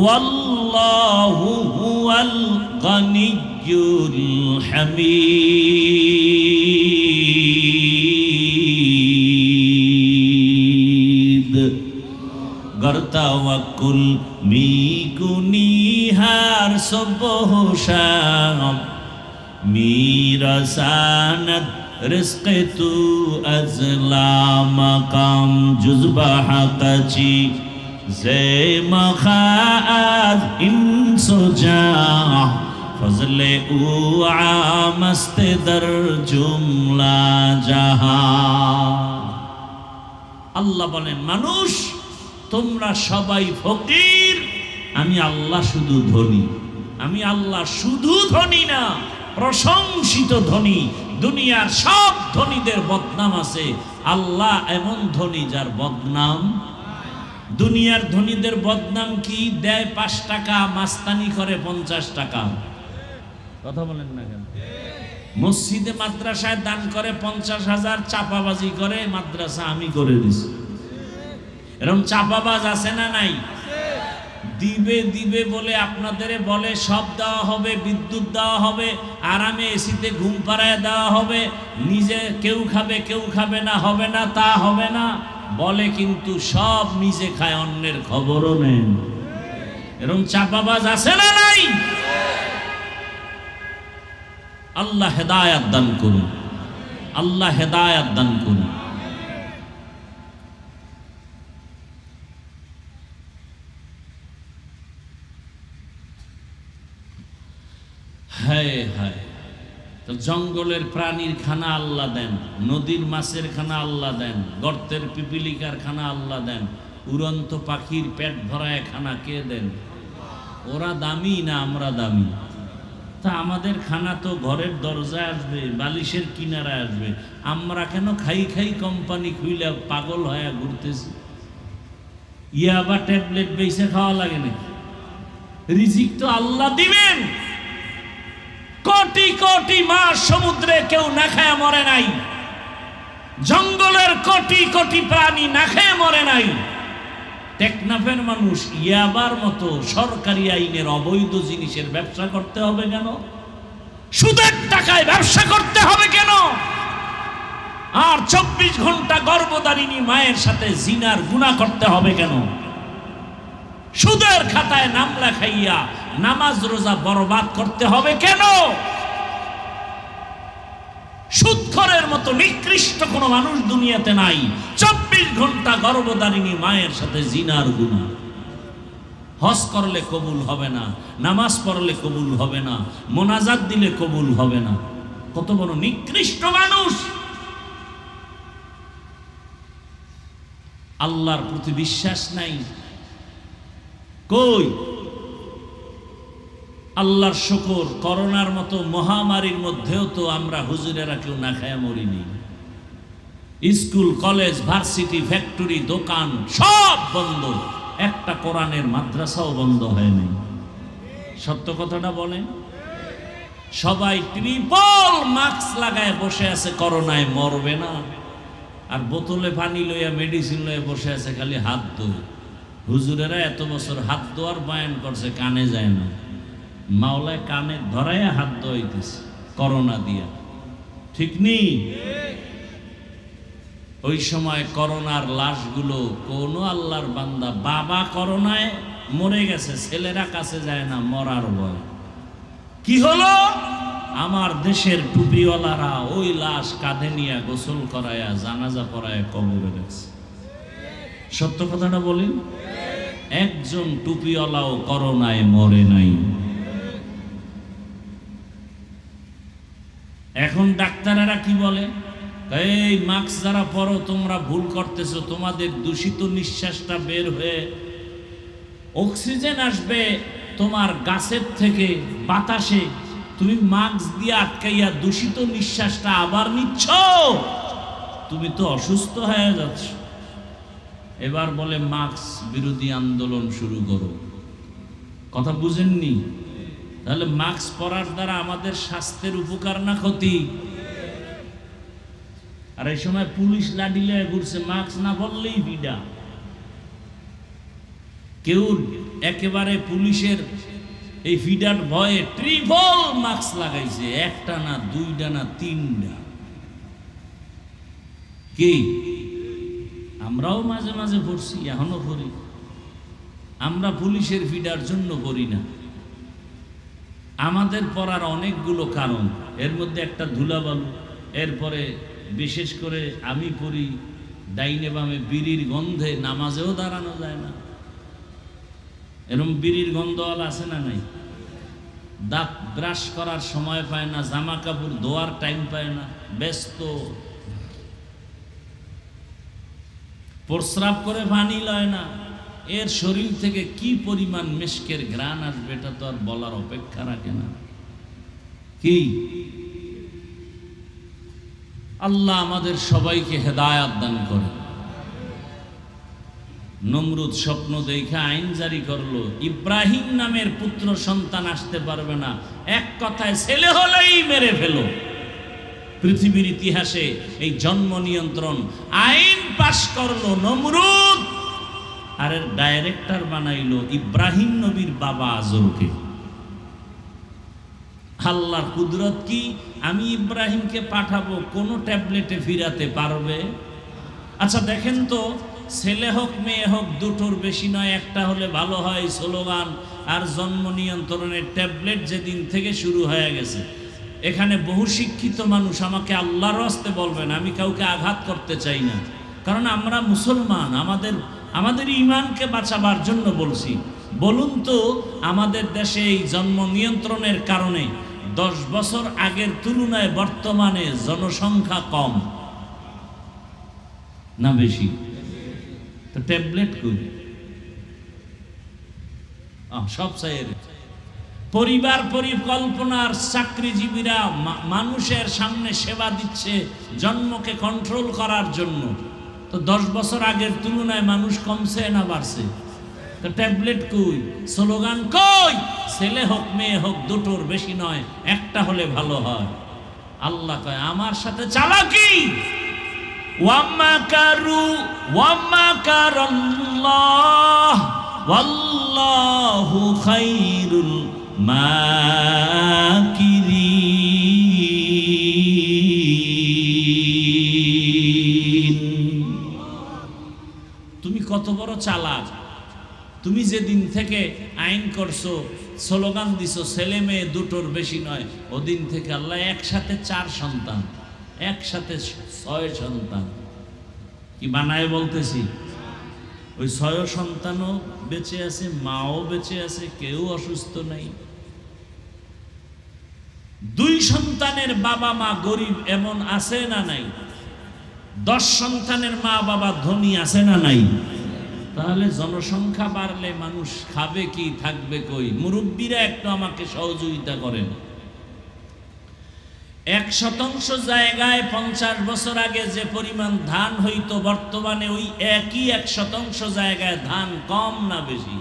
ওয়াল্লাহু হুয়াল গানিয়্যুল হামিদ। गर तवक्कुल मी कुनिहार सुबह शाम, मीरसानत रिस्क तू अजला मकाम जुज़बा हक़ची जे मखाज इंसुजा फजले उ आमस्त दर जुमला जहां। আল্লাহ বলেন মানুষ তোমরা সবাই ফকির, আমি আল্লাহ শুধু ধনী। আমি আল্লাহ শুধু ধনী না, প্রশংসিত ধনী। দুনিয়ার সব ধনীদের বদনাম আছে, আল্লাহ এমন ধনী যার বদনাম। দুনিয়ার ধনীদের বদনাম কি? দেয় 5 টাকা, মাস্তানি করে 50 টাকা। কথা বলেন না কেন? মসজিদে মাদ্রাসায় দান করে 50,000, চাপাবাজি করে মাদ্রাসা আমি করে দিছি। এরকম চাপাবাজ আছে না নাই? দিবে দিবে বলে আপনাদের বলে সব দেওয়া হবে, বিদ্যুৎ দেওয়া হবে, আরামে এসিতে ঘুম পাড়ায় দেওয়া হবে, নিজে কেউ খাবে কেউ খাবে না, হবে না তা হবে না বলে, কিন্তু সব নিজে খায়, অন্যের খবরও নেন। এরকম চাপাবাজ আছে না নাই? আল্লাহ হেদায়াত দান করুন, আল্লাহ হেদায়াত দান করুন। হায় হায়, তো জঙ্গলের প্রাণীর খানা আল্লাহ দেন, নদীর মাছের খানা আল্লাহ দেন, গর্তের পিপিলিকার খানা আল্লাহ দেন, উড়ন্ত পাখির পেট ভরায় খানা কে দেন? ওরা দামি না আমরা দামি? তা আমাদের খানা তো ঘরের দরজায় আসবে, বালিশের কিনারায় আসবে, আমরা কেন খাই খাই কোম্পানি খুইলে পাগল হয়ে ঘুরতেছি? ইয়াবা ট্যাবলেট বেঁচে খাওয়া লাগে নাকি? রিজিক তো আল্লাহ দিবেন। কোটি কোটি মাছ সমুদ্রে কেউ না খায় মরে নাই, জঙ্গলের কোটি কোটি প্রাণী না খেয়ে মরে নাই। টেকনাফের মানুষ ইয়াবার মতো সরকারি আইনের অবৈধ জিনিসের ব্যবসা করতে হবে কেন? সুদের টাকায় ব্যবসা করতে হবে কেন? আর 24 ঘন্টা গর্ভধারিণী মায়ের সাথে জিনার গুনাহ করতে হবে কেন? সুদের খাতায় নাম লেখাইয়া নামাজ রোজা বরবাদ করতে হবে কেন? সুদখোরের মতো নিকৃষ্ট কোনো মানুষ দুনিয়াতে নাই। 24 ঘন্টা গর্ভধারিণী মায়ের সাথে জিনার গুনাহ। হজ করলে কবুল হবে না, নামাজ পড়লে কবুল হবে না, মোনাজাত দিলে কবুল হবে না। কত বড় নিকৃষ্ট মানুষ! আল্লাহর প্রতি বিশ্বাস নাই। কই? আল্লাহর শুকর, করোনার মতো মহামারীর মধ্যেও তো আমরা হুজুরেরা কেউ না খায়া মরিনি। স্কুল, কলেজ, ভার্সিটি, ফ্যাক্টরি, দোকান সব বন্ধ, একটা কোরআনের মাদ্রাসাও বন্ধ হয়নি। সত্য কথাটা বলেন। সবাই ট্রিপল মাস্ক লাগায় বসে আছে, করোনায় মরবে না। আর বোতলে পানি লইয়া মেডিসিন লইয়া বসে আছে, খালি হাত ধোয়। হুজুরেরা এত বছর হাত ধোয়ার বয়ান করছে, কানে যায় না। মাওলায় কানে ধরাইয়া হাত ধোয়াইতেছে করোনা দিয়া, ঠিক নেই? ওই সময় করোনার লাশগুলো কোনো আল্লাহর বান্দা, বাবা করোনায় মরে গেছে, ছেলেরা কাছে যায় না, মরার ভয়। কি হলো? আমার দেশের টুপিওয়ালারা ওই লাশ কাঁধে নিয়ে গোসল করায়া জানাজা পড়ায় কবরে গেছে। সত্য কথাটা বলেন, একজন টুপিওয়ালাও করোনায় মরে নাই। এখন ডাক্তারেরা কি বলে? এই মাস্ক যারা পরো তোমরা ভুল করতেছো, তোমাদের দূষিত নিঃশ্বাসটা বের হয়ে অক্সিজেন আসবে তোমার গাছের থেকে বাতাসে, তুমি মাস্ক দিয়ে আটকাইয়া দূষিত নিঃশ্বাসটা আবার নিচ্ছ, তুমি তো অসুস্থ হয়ে যাচ্ছ। এবার বলে মাস্ক বিরোধী আন্দোলন শুরু করো। কথা বুঝেননি? তাহলে মাস্ক পরার দ্বারা আমাদের স্বাস্থ্যের উপকার না ক্ষতি? আর এই সময় পুলিশ লাঠি লয়ে ঘুরছে, মাস্ক না পরলেই বিডা। কেউ একেবারে পুলিশের এই ফিডার ভয়ে ট্রিপল মাস্ক লাগাইছে, একটা না, দুইটা না, তিনটা। কি আমরাও মাঝে মাঝে পড়ছি, এখনো পড়ি। আমরা পুলিশের ফিডার জন্য পড়ি না, আমাদের পড়ার অনেকগুলো কারণ, এর মধ্যে একটা ধুলাবালু। এরপরে বিশেষ করে আমি পড়ি ডাইনে বামে বিড়ির গন্ধে নামাজেও দাঁড়ানো যায় না। এরকম বিড়ির গন্ধওয়ালা আছে না নাই? দাঁত ব্রাশ করার সময় পায় না, জামা কাপড় ধোয়ার টাইম পায় না, ব্যস্ত। প্রস্রাব করে পানি লয় না, এর শরীর থেকে কি পরিমাণ মেশকের ঘ্রাণ আসবে এটা তো আর বলার অপেক্ষা রাখে না। কি আল্লাহ আমাদের সবাইকে হেদায়াত দান করে। নমরুদ স্বপ্ন দেখে আইন জারি করলো, ইব্রাহিম নামের পুত্র সন্তান আসতে পারবে না, এক কথায় ছেলে হলেই মেরে ফেলো। পৃথিবীর ইতিহাসে এই জন্ম নিয়ন্ত্রণ আইন পাশ করলো নমরুদ, আর এর ডাইরেক্টর বানাইলো ইব্রাহিম নবীর বাবা আজরকে। আল্লাহর কুদরত কি, আমি ইব্রাহিমকে পাঠাবো, কোন ট্যাবলেটে ফিরাতে পারবে? আচ্ছা দেখেন তো, ছেলে হোক মেয়ে হোক দুটোর বেশি নয়, একটা হলে ভালো হয় স্লোগান আর জন্ম নিয়ন্ত্রণের ট্যাবলেট যেদিন থেকে শুরু হয়ে গেছে। এখানে বহু শিক্ষিত মানুষ আমাকে আল্লাহর রাস্তে বলবেন, আমি কাউকে আঘাত করতে চাই না, কারণ আমরা মুসলমান, আমাদের ঈমানকে বাঁচাবার জন্য বলছি। বলুন তো, আমাদের দেশে এই জন্ম নিয়ন্ত্রণের কারণে 10 বছর আগের তুলনায় বর্তমানে জনসংখ্যা কম না বেশি? তো ট্যাবলেট কই? সব চাইয়ের পরিবার পরিকল্পনার চাকরিজীবীরা মানুষের সামনে সেবা দিচ্ছে জন্মকে কন্ট্রোল করার জন্য। তো 10 বছর আগের তুলনায় মানুষ কমছে না বাড়ছে? তো ট্যাবলেট কই, স্লোগান কই? ছেলে হোক মেয়ে হোক দুটোর বেশি নয়, একটা হলে ভালো হয়। আল্লাহ কয় আমার সাথে চালাকি। ওয়ামাকারু ওয়ামাকারাল্লাহ ওয়াল্লাহু খায়রুল মাকিরিন। তুমি কত বড় চালাক! তুমি যেদিন থেকে আইন করছো, স্লোগান দিছো ছেলে মেয়ে দুটোর বেশি নয়, ওদিন থেকে আল্লাহ একসাথে 4 সন্তান, একসাথে 6 সন্তান কি বানায় বলতেছি। ওই 6 সন্তানও বেঁচে আছে, মাও বেঁচে আছে, কেউ অসুস্থ নাই। 2 সন্তানের বাবা মা গরিব এমন আছে না নাই? 10 সন্তানের মা বাবা ধনী আছে না নাই? তাহলে জনসংখ্যা বাড়লে মানুষ খাবে কি, থাকবে কই? মুরব্বীরা একটু আমাকে সহযোগিতা করেন। 1% জায়গায় 50 বছর আগে যে পরিমাণ ধান হইতো, বর্তমানে ওই একই 1% জায়গায় ধান কম না বেশি?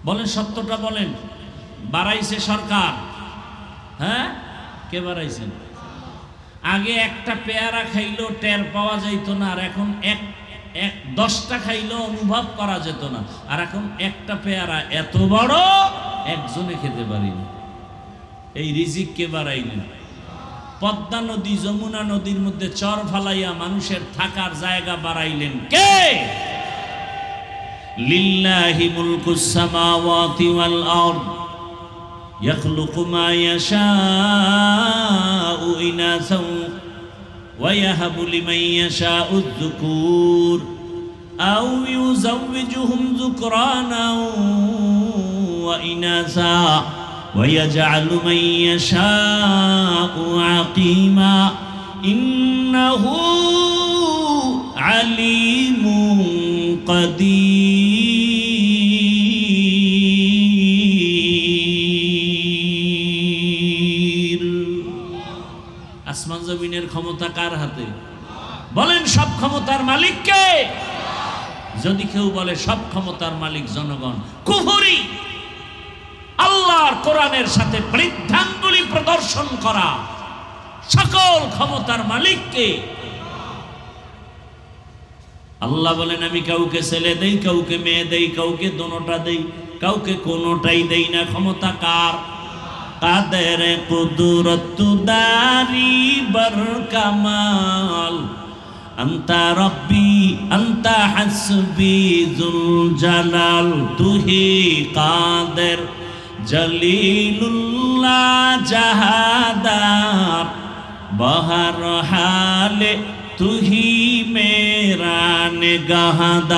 বলেন, সত্যটা বলেন। বাড়াইছে সরকার? হ্যাঁ, কে বাড়াইছেন? আগে একটা পেয়ারা খাইলেও টের পাওয়া যাইত না, আর এখন 10টা খাইলেও অনুভব করা যেত না। আর এখন একটা পেয়ারা এত বড় একজনে খেতে পারি না। এই রিজিক কে বাড়াইলেন? পদ্মা নদী যমুনা নদীর মধ্যে চর ফালাইয়া মানুষের থাকার জায়গা বাড়াইলেন কে? লিল্লাহি মুলকুস সামাওয়াতি ওয়াল আরদ ইয়াখলুকু মা ইয়াশাউ ইনাসাও ওয়া ইয়াহাবু লিমান ইয়াশাউ আয-যুকুর আও ইউযাওবিজুহুম যুকরানাও ওয়া ইনাসা ويجعل من يشاء عقيما إنه عليم قدير। আসমান জমিনের ক্ষমতা কার হাতে? বলেন সব ক্ষমতার মালিক কে? যদি কেউ বলে সব ক্ষমতার মালিক জনগণ, কুফরি। আল্লাহর কোরআনের সাথে বৃদ্ধাঙ্গুলি প্রদর্শন করা। সকল ক্ষমতার মালিককে আল্লাহ বলেন আমি কাউকে ছেলে দেই, কাউকে মেয়ে দেই, কাউকে দোনোটা দেই, কাউকে কোনোটাই দেই না। ক্ষমতা কার? কাদের কুদরত দারি বর কামাল আন্তা রব্বি আন্তা হাসবি যুল জালাল তুহি কাদের জলিলুল্লাহ জাহাদার বহর হালে তুহি মেরা নিগাহদার।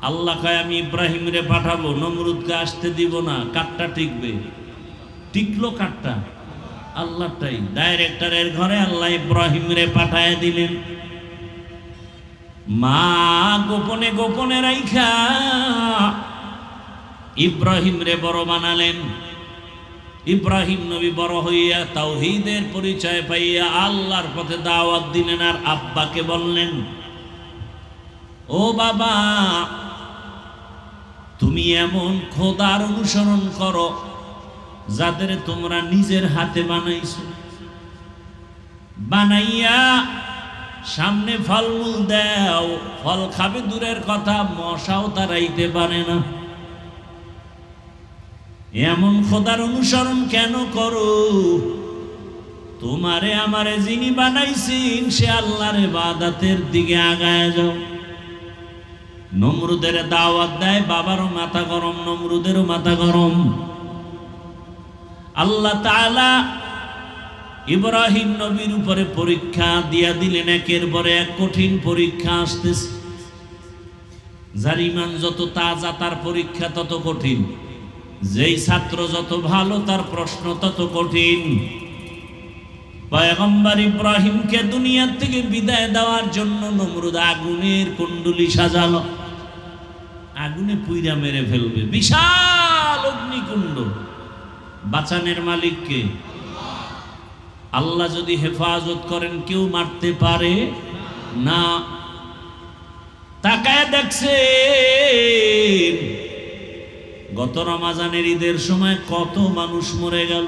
আল্লাহ কয় আমি ইব্রাহিম রে পাঠাবো, নমরুদকে আসতে দিব না। কাঠটা টিকবে? টিকলো কাঠটা? আল্লাহটাই। ডাইরেক্টরের ঘরে আল্লাহ ইব্রাহিম রে পাঠায় দিলেন। মা গোপনে গোপনে রাইখা ইব্রাহিম রে বড় বানালেন। ইব্রাহিম নবী বড় হইয়া তাওহীদের পরিচয় পাইয়া আল্লাহর পথে দাওয়াত দিলেন। আর আব্বাকে বললেন, ও বাবা, তুমি এমন খোদার অনুসরণ করো যাদের তোমরা নিজের হাতে বানাইছো। বানাইয়া সামনে ফলমূল দাও, ফল খাবে দূরের কথা, মশাও তাড়াইতে পারে না। এমন খোদার অনুসরণ কেন করো? তোমারে আমারে যিনি বানাইছেন সে আল্লাহর ইবাদতের দিকে আগায় যাও। নমরুদের দাওয়াত দেয়, বাবারও মাথা গরম, নমরুদেরও মাথা গরম। আল্লাহ তাআলা ইব্রাহিম নবীর উপরে পরীক্ষা দিয়া দিলেন। একের পরে এক কঠিন পরীক্ষা আসতেছে। যার ঈমান যত তাজা তার পরীক্ষা তত কঠিন। যেই ছাত্র যত ভালো তার প্রশ্ন তত কঠিন। পয়গম্বর ইব্রাহিমকে দুনিয়া থেকে বিদায় দেওয়ার জন্য নমরুদ আগুনের কুণ্ডুলি সাজালো। আগুনে পুইরা মেরে ফেলবে, বিশাল অগ্নিকুণ্ড। বাঁচানের মালিক কে? আল্লাহ যদি হেফাজত করেন কেউ মারতে পারে না। তাকায় দেখছেন গত রমজানের ঈদের সময় কত মানুষ মরে গেল।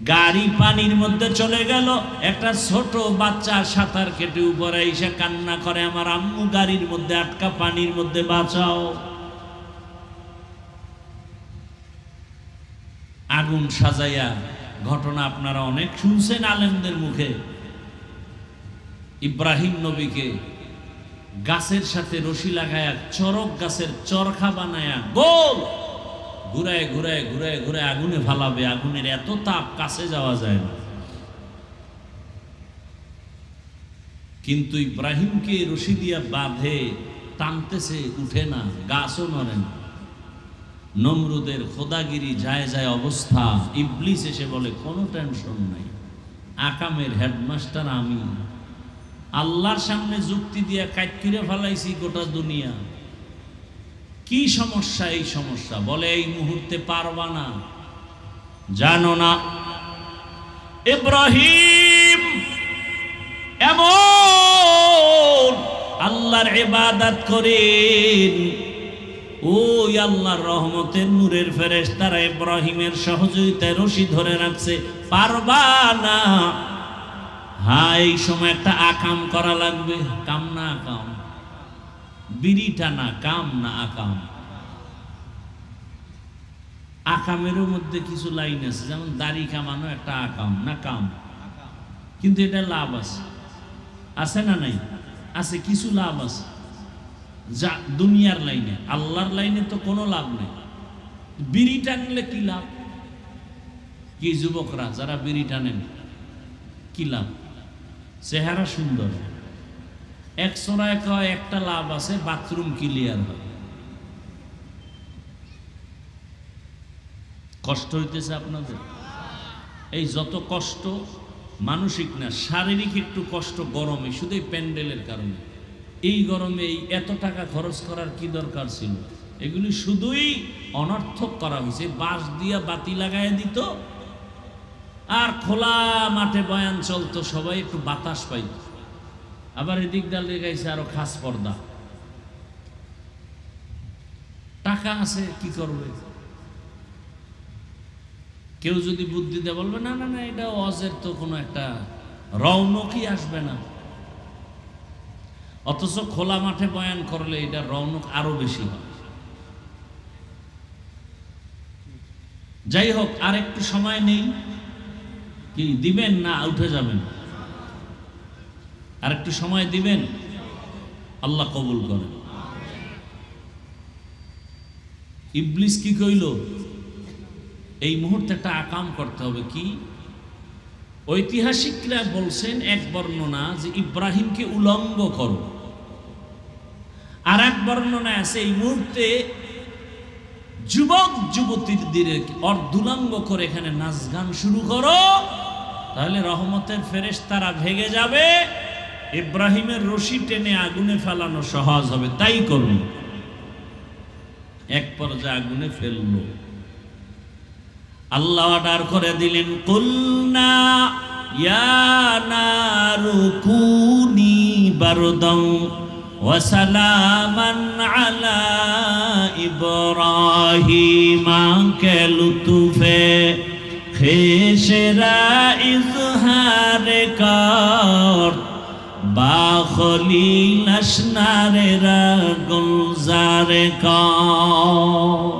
গাড়ি পানির মধ্যে চলে গেল, একটা ছোট বাচ্চা সাঁতার কেটে উপরে এসে কান্না করে, আমার আম্মু গাড়ির মধ্যে আটকা, পানির মধ্যে বাঁচাও। আগুন সাজাইয়া ঘটনা আপনারা অনেক শুনছেন আলেমদের মুখে। ইব্রাহিম নবীকে গাছের সাথে রশি লাগায়া চরক গাছের চরখা বানায়া গোল ঘুরায় ঘুরায় ঘুরায় ঘুরায় আগুনে ফালাবে। আগুনের এত তাপ, কাছে যাওয়া যায় না। কিন্তু ইব্রাহিমকে রশি দিয়া বাঁধে, টানতেছে, উঠে না, গাছও নড়ে না। নমরুদের খোদাগিরি যায় যায় অবস্থা। ইবলিস এসে বলে কোনো টেনশন নাই, আকামের হেডমাস্টার আমি। আল্লাহর সামনে যুক্তি দিয়া কাটকিরে ফেলাইছি গোটা দুনিয়া। কি সমস্যা? এই সমস্যা বলে এই মুহূর্তে পারবা না, জানো না। ইব্রাহিম এমন আল্লাহর ইবাদত করেন, ওই আল্লাহর রহমতের নূরের ফেরেশতারা ইব্রাহিমের সহযোগিতায় রশি ধরে রাখছে, পারবা না। হ্যাঁ, এই সময় একটা আকাম করা লাগবে। কাম না আকাম? বিড়ি টানা কাম না আকাম? আকামেরও মধ্যে কিছু লাইন আছে, যেমন দাড়ি কামানো একটা আকাম না কাম, কিন্তু এটা লাভ আছে, আছে না নাই? আছে, কিছু লাভ আছে যা দুনিয়ার লাইনে। আল্লাহর লাইনে তো কোনো লাভ নেই। বিড়ি টানলে কি লাভ? কি যুবকরা যারা বিড়ি টানেন, কি লাভ? চেহারা সুন্দর, এক চোরায় কয় একটা লাভ আছে, বাথরুম ক্লিয়ার হয়। কষ্ট হইতেছে আপনাদের? এই যত কষ্ট মানসিক না, শারীরিক একটু কষ্ট গরমে, শুধু এই প্যান্ডেলের কারণে। এই গরমে এই এত টাকা খরচ করার কি দরকার ছিল? এগুলি শুধুই অনর্থক করা হয়েছে। বাঁশ দিয়া বাতি লাগাই দিত, আর খোলা মাঠে বয়ান চলতো, সবাই একটু বাতাস পাইত। আবার এদিক ডাল লেগাইছে আরো খাস পর্দা। টাকা আছে, কি করবে? কেউ যদি বুদ্ধি দেয় বলবে না না না, এটা ওয়াজের তো কোনো একটা রৌনকই আসবে না। অথচ খোলা মাঠে বয়ান করলে এটা রৌনক আরো বেশি হয়। যাই হোক, আর একটু সময় নেই, কি দিবেন না উঠে যাবেন? আর একটু সময় দিবেন, আল্লাহ কবুল করেন। ইবলিস কি কইল? এই মুহূর্তে একটা আকাম করতে হবে। কি? ঐতিহাসিকরা বলছেন এক বর্ণনা যে ইব্রাহিমকে উলঙ্গ করো, আর এক বর্ণনা আছে এই মুহূর্তে যুবক যুবতীদের অর্ধুলঙ্গ করে এখানে নাচ গান শুরু করো, তাহলে রহমতের ফেরেশতারা ভেগে যাবে, ইব্রাহিমের রশি টেনে আগুনে ফেলানো সহজ হবে। তাই করুন। এক পর্যায়ে আগুনে ফেললো। আল্লাহ অর্ডার করে দিলেন, কুলনা ইয়া নারু কুনি বারদান ওয়া সালামান আলা ইব্রাহিম। কে লুতুফে খেশরা ইজহার কর, বা খলিল আসনারে রা গুলজার কর।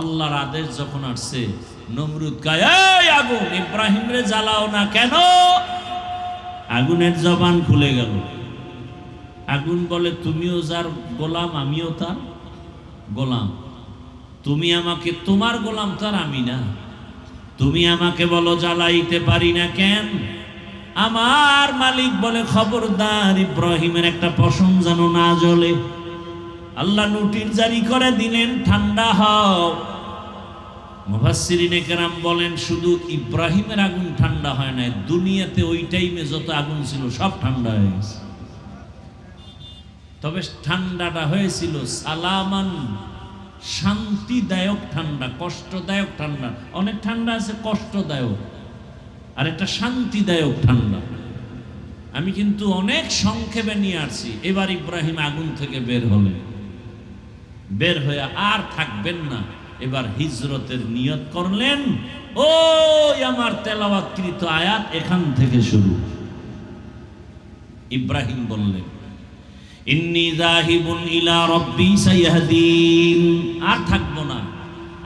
আল্লাহর আদেশ যখন আসছে, নমরুদ কয়, এই আগুন, ইব্রাহিম রে জ্বালাও না কেন? আগুনের জবান খুলে গেল। আগুন বলে, তুমিও যার গোলাম, আমিও তার গোলাম। তুমি আমাকে তোমার গোলাম, তার আমি না। তুমি আমাকে বলো জ্বালাইতে পারি না কেন? আমার মালিক বলে, খবরদার ইব্রাহিমের একটা পশম যেন না জ্বলে। আল্লাহ নোটিশ জারি করে দিলেন, ঠান্ডা হও। মুফাসসিরিনে কেরাম বলেন, শুধু ইব্রাহিমের আগুন ঠান্ডা হয় না, দুনিয়াতে ওই টাইমে যত আগুন ছিল সব ঠান্ডা হয়ে গেছে। তবে ঠান্ডাটা হয়েছিল সালামান, শান্তিদায়ক ঠান্ডা, কষ্টদায়ক ঠান্ডা। অনেক ঠান্ডা আছে কষ্টদায়ক, আর একটা শান্তিদায়ক ঠান্ডা। আমি কিন্তু অনেক সংক্ষেপে নিয়ে আসছি। এবার ইব্রাহিম আগুন থেকে বের হলেন, বের হয়ে আর থাকবেন না, এবার হিজরতের নিয়ত করলেন। ওই আমার তেলাওয়াতকৃত আয়াত এখান থেকে শুরু। ইব্রাহিম বললেন, ইন্নী যাহিবুন ইলা রাব্বি সাইয়াহদিন। আর থাকবো না,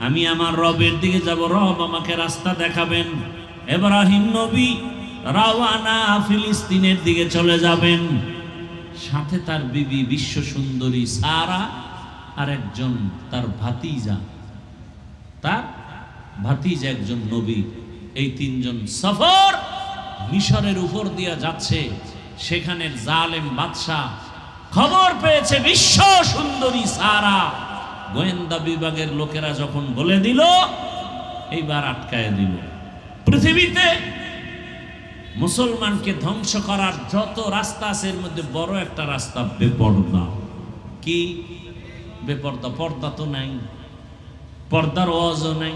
আমি আমার রবের দিকে যাব, রব আমাকে রাস্তা দেখাবেন। ইব্রাহিম নবী রাওয়ানা ফিলিস্তিনের দিকে চলে যাবেন। সাথে তার বিবি বিশ্ব সুন্দরী সারা, আর একজন তার ভাতিজা, একজন নবী। এই তিনজন সফর মিশরের উপর দিয়া যাচ্ছে। সেখানের জালেম বাদশাহ খবর পেয়েছে বিশ্ব সুন্দরী সারা। গোয়েন্দা বিভাগের লোকেরা যখন বলে দিল, এইবার আটকায় দিল। পৃথিবীতে মুসলমানকে ধ্বংস করার যত রাস্তা আছে, এর মধ্যে বড় একটা রাস্তা বেপর্দা। কি বেপর্দা? পর্দা তো নাই, পর্দার ওয়াজও নাই।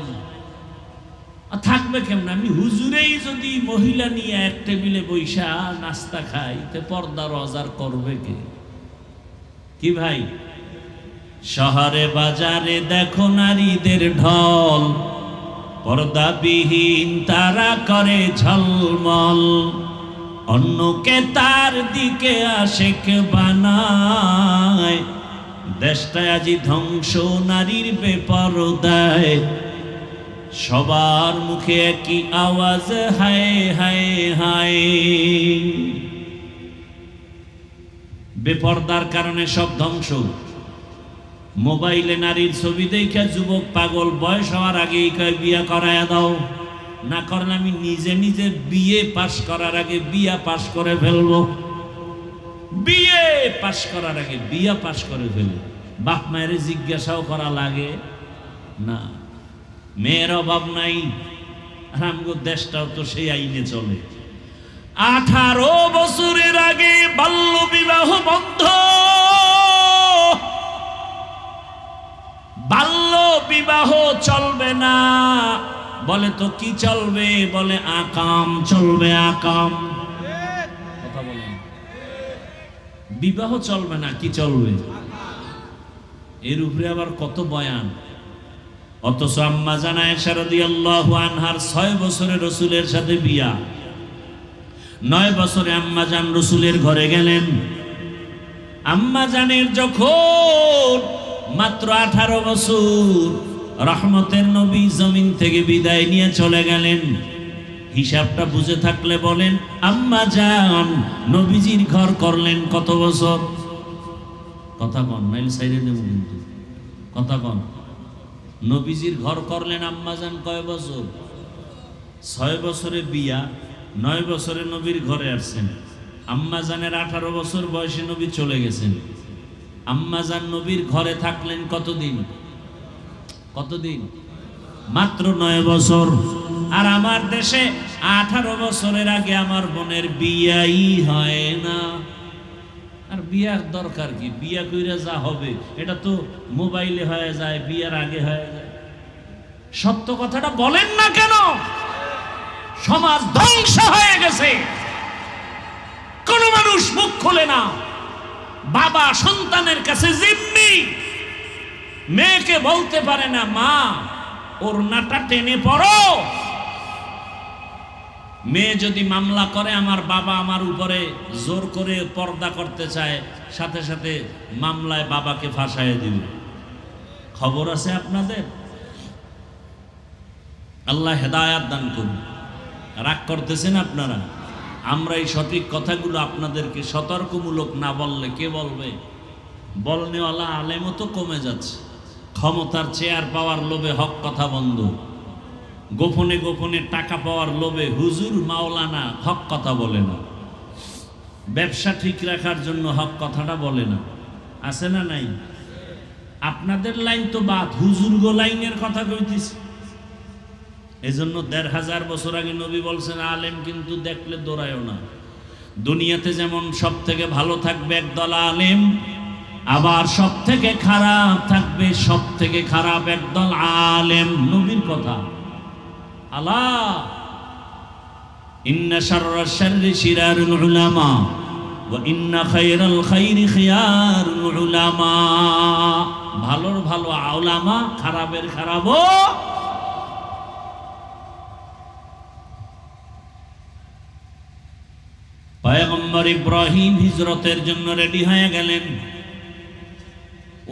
থাকবে কেমন? আমি হুজুরেই যদি মহিলা নিয়ে এক টেবিলে বৈশা নাস্তা খাই, তে পর্দার ওয়াজ করবে কে? কি ভাই? শহরে বাজারে দেখো নারীদের ঢল, পর্দাবিহীন তারা করে ঝলমল। অন্যকে তার দিকে আশেক বানায়। দেশটা আজি ধ্বংস নারীর বেপরদায়, সবার মুখে একই আওয়াজ হায় হায় হায়। বেপরদার কারণে সব ধ্বংস। মোবাইলে নারীর ছবি দেখে যুবক পাগল, বয়স হওয়ার আগেই কয় বিয়া করায়া দাও, না করলে আমি নিজে নিজে বিয়ে পাশ করার আগে বিয়া পাশ করে ফেলবো। বিয়ে পাশ করার আগে বিয়া পাশ করে ফেলবো। বাপ মায়ের জিজ্ঞাসাও করা লাগে না। মেয়ের অভাব নাই, আর আমগো দেশটাও তো সেই আইনে চলে। 18 বছরের আগে বাল্য বিবাহ বন্ধ। বাল্য বিবাহ চলবে না। বলে তো কি চলবে? বলে আকাম চলবে, আকাম। কথা বলেন, বিবাহ চলবে না, কি চলবে? এর উপরে আবার কত বয়ান। অথচ আম্মা জান আয়েশা রাদিয়াল্লাহু আনহার 6 বছরে রাসূলের সাথে বিয়া। 9 বছরে আম্মা জান রাসূলের ঘরে গেলেন। আম্মা জানের যখন মাত্র 18 বছর, রহমতের নবী জমিন থেকে বিদায় নিয়ে চলে গেলেন। হিসাবটা বুঝে থাকলে বলেন, আম্মা জান নবীজির ঘর করলেন কত বছর? কথা কন, নাইল সাইরে দেব কিন্তু। কথা কন, নবীজির ঘর করলেন আম্মা জান কয় বছর? 6 বছরে বিয়া, 9 বছরে নবীর ঘরে আসছেন। আম্মা জানের 18 বছর বয়সে নবী চলে গেছেন। আম্মা জান নবীর ঘরে থাকলেন কতদিন? কতদিন? মাত্র 9 বছর। আর আমার দেশে 18 বছরের আগে আমার বোনের বিয়াই হয় না। আর বিয়ার দরকার কি? বিয়া কইরা যা হবে এটা তো মোবাইলে হয়ে যায়, বিয়ার আগে হয়ে যায়। সত্য কথাটা বলেন না কেন? সমাজ ধ্বংস হয়ে গেছে, কোন মানুষ মুখ খোলে না। বাবা সন্তানের কাছে জিম্মি। মেয়েকে বলতে পারে না, মা ওড়নাটা টেনে পড়ো। মেয়ে যদি মামলা করে, আমার বাবা আমার উপরে জোর করে পর্দা করতে চায়, সাথে সাথে মামলায় বাবাকে ফাঁসায় দিবে। খবর আছে আপনাদের? আল্লাহ হেদায়াত দান করুন। রাগ করতেছেন আপনারা? আমরা এই সঠিক কথাগুলো আপনাদেরকে সতর্কমূলক না বললে কে বলবে? বলনেওয়ালা আলেমও তো কমে যাচ্ছে। ক্ষমতার চেয়ার পাওয়ার লোভে হক কথা বন্ধ। গোপনে গোপনে টাকা পাওয়ার লোভে হুজুর মাওলানা হক কথা বলে না। ব্যবসা ঠিক রাখার জন্য হক কথাটা বলে না। আছে না নাই? আপনাদের লাইন তো বাদ, হুজুর গো লাইনের কথা কইতেছি। এজন্য 1500 বছর আগে নবী বলছেন, আলেম কিন্তু দেখলে দৌড়ায়ও না। দুনিয়াতে যেমন সব থেকে ভালো থাকবে একদল আলেম, আবার সব থেকে খারাপ থাকবে সব থেকে খারাপ একদল আলেম। নবীর কথা। আলা ইন্না শাররাশ শাররি শিরারুল উলামা ওয়া ইন্না খায়রাল খায়রি খিয়ারুল উলামা। ভালোর ভালো উলামা, খারাপের খারাপও। পয়গম্বর ইব্রাহিম হিজরতের জন্য রেডি হয়ে গেলেন।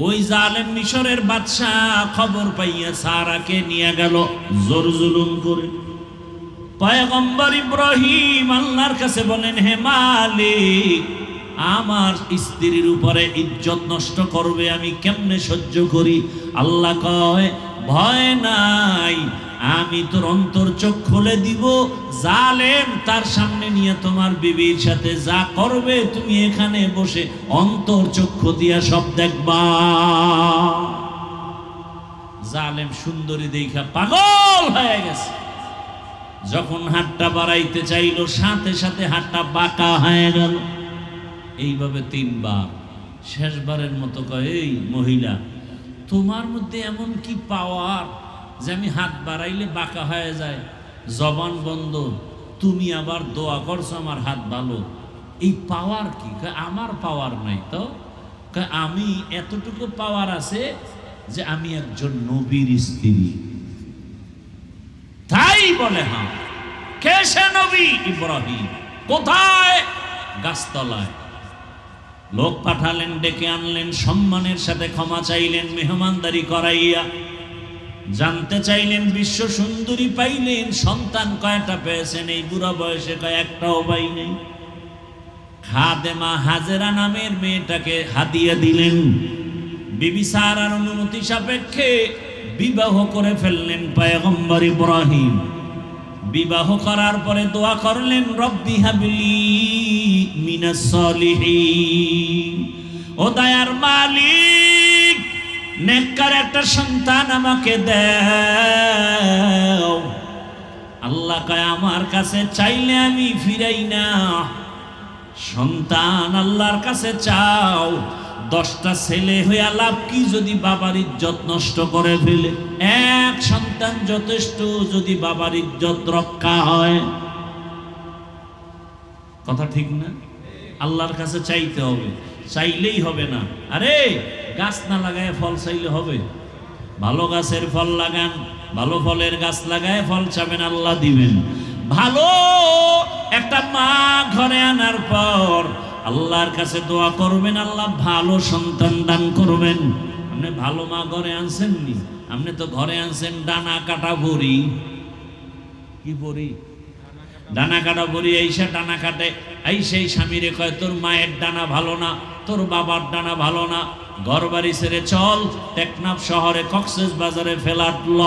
ওই জালেম মিশরের বাদশাহ খবর পাইয়া সারাকে নিয়ে গেল জোর জুলুম করে। পয়গম্বর ইব্রাহিম আল্লাহর কাছে বলেন, হে মালিক, আমার স্ত্রীর উপরে ইজ্জত নষ্ট করবে, আমি কেমনে সহ্য করি? আল্লাহ কয়, ভয় নাই, আমি তোর অন্তর চোখ খুলে দিব। জালেম তার সামনে নিয়ে তোমার বিবির সাথে যা করবে তুমি এখানে বসে অন্তর চক্ষু দিয়া সব দেখবা। জালেম সুন্দরী দেখা পাগল হয়ে গেছে। যখন হাতটা বাড়াইতে চাইল, সাথে সাথে হাতটা বাঁকা হয়ে গেল। এইভাবে 3 বার। শেষবারের মতো কয়, এই মহিলা, তোমার মধ্যে এমন কি পাওয়ার যে আমি হাত বাড়াইলে বাঁকা হয়ে যায়? জবান বন্ধ, তুমি আবার দোয়া করছো আমার হাত ভালো। এই পাওয়ার কি? আমার পাওয়ার নাই তো। আমি এতটুকু পাওয়ার আছে যে আমি একজন নবীর স্ত্রী। তাই বলে, হ্যাঁ, কে সে নবী? ইব্রাহিম। কোথায়? গাছতলায়। লোক পাঠালেন, ডেকে আনলেন, সম্মানের সাথে ক্ষমা চাইলেন, মেহমানদারি করাইয়া জানতে চাইলেন, বিশ্ব সুন্দরী পাইলেন, সন্তান কয়টা পেয়েছেন? এই বুড়া বয়সে কয় একটাও পাই নেই। খাদেমা হাজেরা নামের মেয়েটাকে হাদিয়া দিলেন। বিবি সারার অনুমতি সাপেক্ষে বিবাহ করে ফেললেন পয়গম্বর ইব্রাহিম। বিবাহ করার পরে দোয়া করলেন, রব্বি হাবলি মিনাস সলিহিন, ও দয়ার মালিক নেককার একটা সন্তান আমাকে দাও। আল্লাহ কয়, আমার কাছে চাইলে আমি ফিরাই না। সন্তান আল্লাহর কাছে চাও। 10টা ছেলে হইয়া লাভ কি যদি বাবার ইজ্জত নষ্ট করে ফেলে? এক সন্তান যথেষ্ট যদি বাবার ইজ্জত রক্ষা হয়। কথা ঠিক না? আল্লাহর কাছে চাইতে হবে, চাইলেই হবে না। আরে গাছ না লাগায় ফল চাইলে হবে? ভালো গাছের ফল লাগান, ভালো ফলের গাছ লাগায় ফল চাবেন, আল্লাহ দিবেন। ভালো একটা মা ঘরে আনার পর আল্লাহর কাছে দোয়া করবেন, আল্লাহ ভালো সন্তান দান করবেন। আপনি ভালো মা ঘরে আনছেন নি? আপনি তো ঘরে আনছেন ডানা কাটা বড়ি। কি বড়ি? ডানা কাটা বড়ি। এইসা ডানা কাটে, এই সেই স্বামীরে কয়, তোর মায়ের ডানা ভালো না, তোর বাবার ডানা ভালো না, ঘর বাড়ি ছেড়ে চল টেকনাফ শহরে কক্সেস বাজারে ফেলাট ল।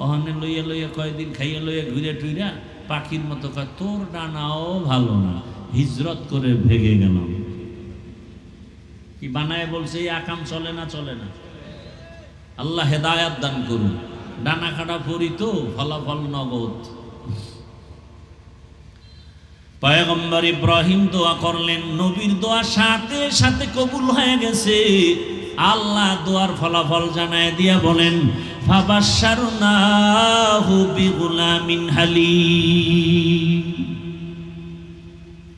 ওখানে লইয়া লইয়া কয়দিন খাইয়া লইয়া ঘুরে টুইরা পাখির মতো কয়, তোর ডানাও ভালো না, হিজরত করে ভেগে গেলাম। কি বানায় বলছে? এই আকাম চলে না, চলে না। আল্লাহ হেদায়াত দান করুন। ডানা কাটা পড়ি তো, ফলাফল নগদ। পয়গম্বর ইব্রাহিম দোয়া করলেন, নবীর দোয়া সাথে সাথে কবুল হয়ে গেছে। আল্লাহ দোয়ার ফলাফল জানায় দিয়া বলেন, ফাবাশশারনাহু বিগুলামিন হালিম।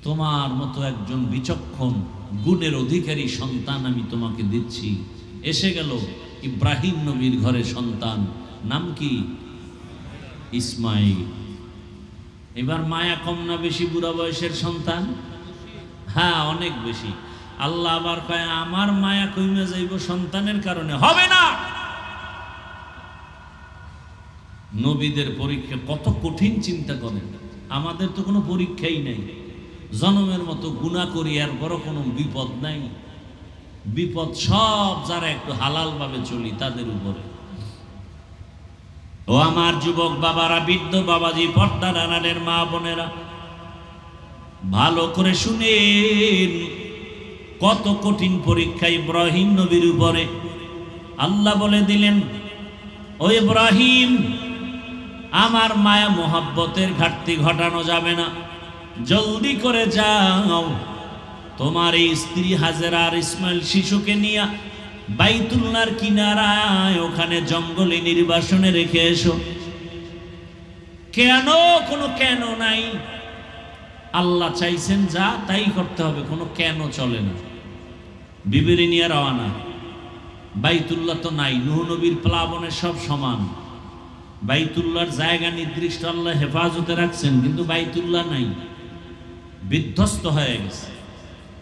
তোমার মতো একজন বিচক্ষণ গুণের অধিকারী সন্তান আমি তোমাকে দিচ্ছি। এসে গেল ইব্রাহিম নবীর ঘরে সন্তান, নাম কি? ইসমাইল। এবার মায়া কম না বেশি বুড়া বয়সের সন্তান? হ্যাঁ, অনেক বেশি। আল্লাহ আবার কয়, আমার মায়া কইমে যাইব সন্তানের কারণে? হবে না। নবীদের পরীক্ষা কত কঠিন, চিন্তা করেন। আমাদের তো কোনো পরীক্ষাই নাই, জনমের মতো গুনাহ করি, আর বড় কোনো বিপদ নাই। বিপদ সব যারা একটু হালাল ভাবে চলি তাদের উপরে। ও আমার যুবক বাবারা, বৃদ্ধ বাবাজি, পর্দার আড়ালের মা বোনেরা, ভালো করে শুনেন। কত কঠিন পরীক্ষা ইব্রাহিম নবীর উপরে। আল্লাহ বলে দিলেন, ও ইব্রাহিম, আমার মায়া মোহাব্বতের ঘাটতি ঘটানো যাবে না। জলদি করে যাও, তোমার এই স্ত্রী হাজেরা আর ইসমাইল শিশুকে নিয়ে বাইতুল্লাহর কিনারায় ওখানে জঙ্গলে নির্বাসনে রেখে এসো। কেন? কোনো কেন নাই। আল্লাহ চাইছেন যা তাই করতে হবে, কোনো কেন চলে না। বিবিরি নিয়ে রওয়ানা। বাইতুল্লাহ তো নাই, নূহ নবীর প্লাবনে সব সমান। বাইতুল্লাহর জায়গা নির্দিষ্ট আল্লাহ হেফাজতে রাখছেন, কিন্তু বাইতুল্লাহ নাই, বিধ্বস্ত হয়ে গেছে।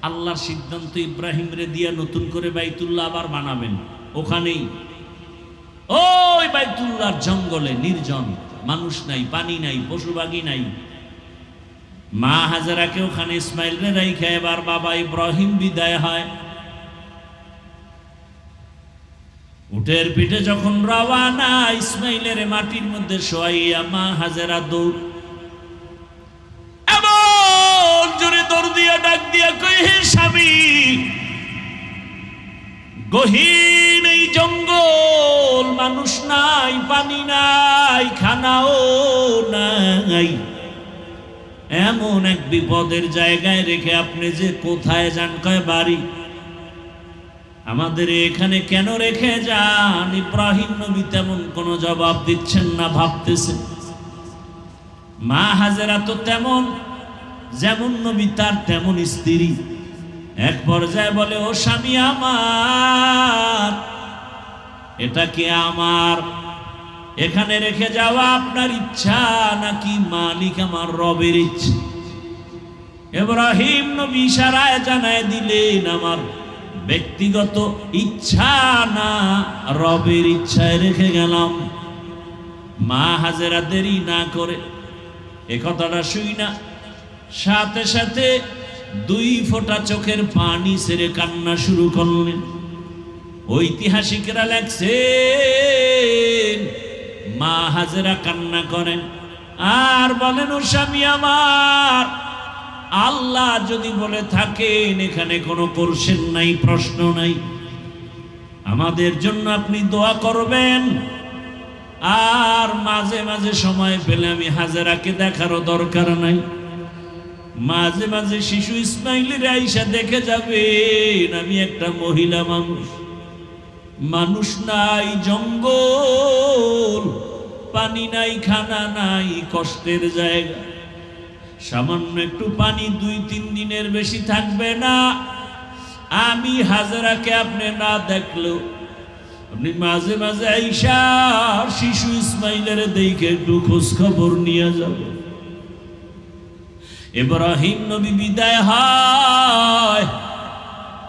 আল্লাহর সিদ্ধান্ত, ইব্রাহিম রে দিয়া নতুন করে বাইতুল্লাহ আবার বানাবেন। ওখানেই ওই বাইতুল্লাহর জঙ্গলে নির্জন, মানুষ নাই, পানি নাই, পশুবাগী নাই। মা হাজেরাকে ওখানে ইসমাইল রে রাইখা এবার বাবা ইব্রাহিম বিদায় হয়। উটের পিঠে যখন রওয়ানা, ইসমাইলের মাটির মধ্যে শোয়াইয়া মা হাজেরা দৌড়, এমন জোরে দৌড় দিয়া ডাক দিয়া কই, হে স্বামী, গহীন এই জঙ্গল, মানুষ নাই, পানি নাই, খানাও নাই, এমন এক বিপদের জায়গায় রেখে আপনি যে কোথায় যান? কয় বাড়ি। আমাদের এখানে কেন রেখে যান? ইব্রাহিম নবী তেমন কোনো জবাব দিচ্ছেন না, ভাবতেছেন। মা হাজেরা তো তেমন, যেমন নবী তার তেমন স্ত্রী। এক পর্যায়ে বলে, ও স্বামী আমার, এটা কি আমার এখানে রেখে যাওয়া আপনার ইচ্ছা নাকি মালিক আমার রবের ইচ্ছা? ইব্রাহিম নবী ইশারায় জানায় দিলেন, আমার ব্যক্তিগত ইচ্ছা না, রবের ইচ্ছায় রেখে গেলাম। মা হাজেরা দেরি না করে এ কথাটা শুই না, সাথে সাথে 2 ফোঁটা চোখের পানি ছেড়ে কান্না শুরু করলেন। ঐতিহাসিকরা লেখছেন মা হাজেরা কান্না করেন আর বলেন, ও স্বামী আমার, আল্লাহ যদি বলে থাকেন এখানে কোনো কোশ্চেন নাই, প্রশ্ন নাই, আমাদের জন্য আপনি দোয়া করবেন। আর মাঝে মাঝে সময় পেলে আমি হাজেরাকে দেখারও দরকার নাই, মাঝে মাঝে শিশু ইসমাইলের আইসা দেখে যাবেন। আমি একটা মহিলা মানুষ, মানুষ নাই, জঙ্গল, পানি নাই, খানা নাই, কষ্টের জায়গা। সামান্য একটু পানি 2-3 দিনের বেশি থাকবে না। আমি হাজেরাকে আপনি না দেখলেও আপনি মাঝে মাঝে আইসা শিশু ইসমাইলের দেখে একটু খোঁজ খবর নিয়ে যাবেন। ইব্রাহিম নবী বিদায় হয়,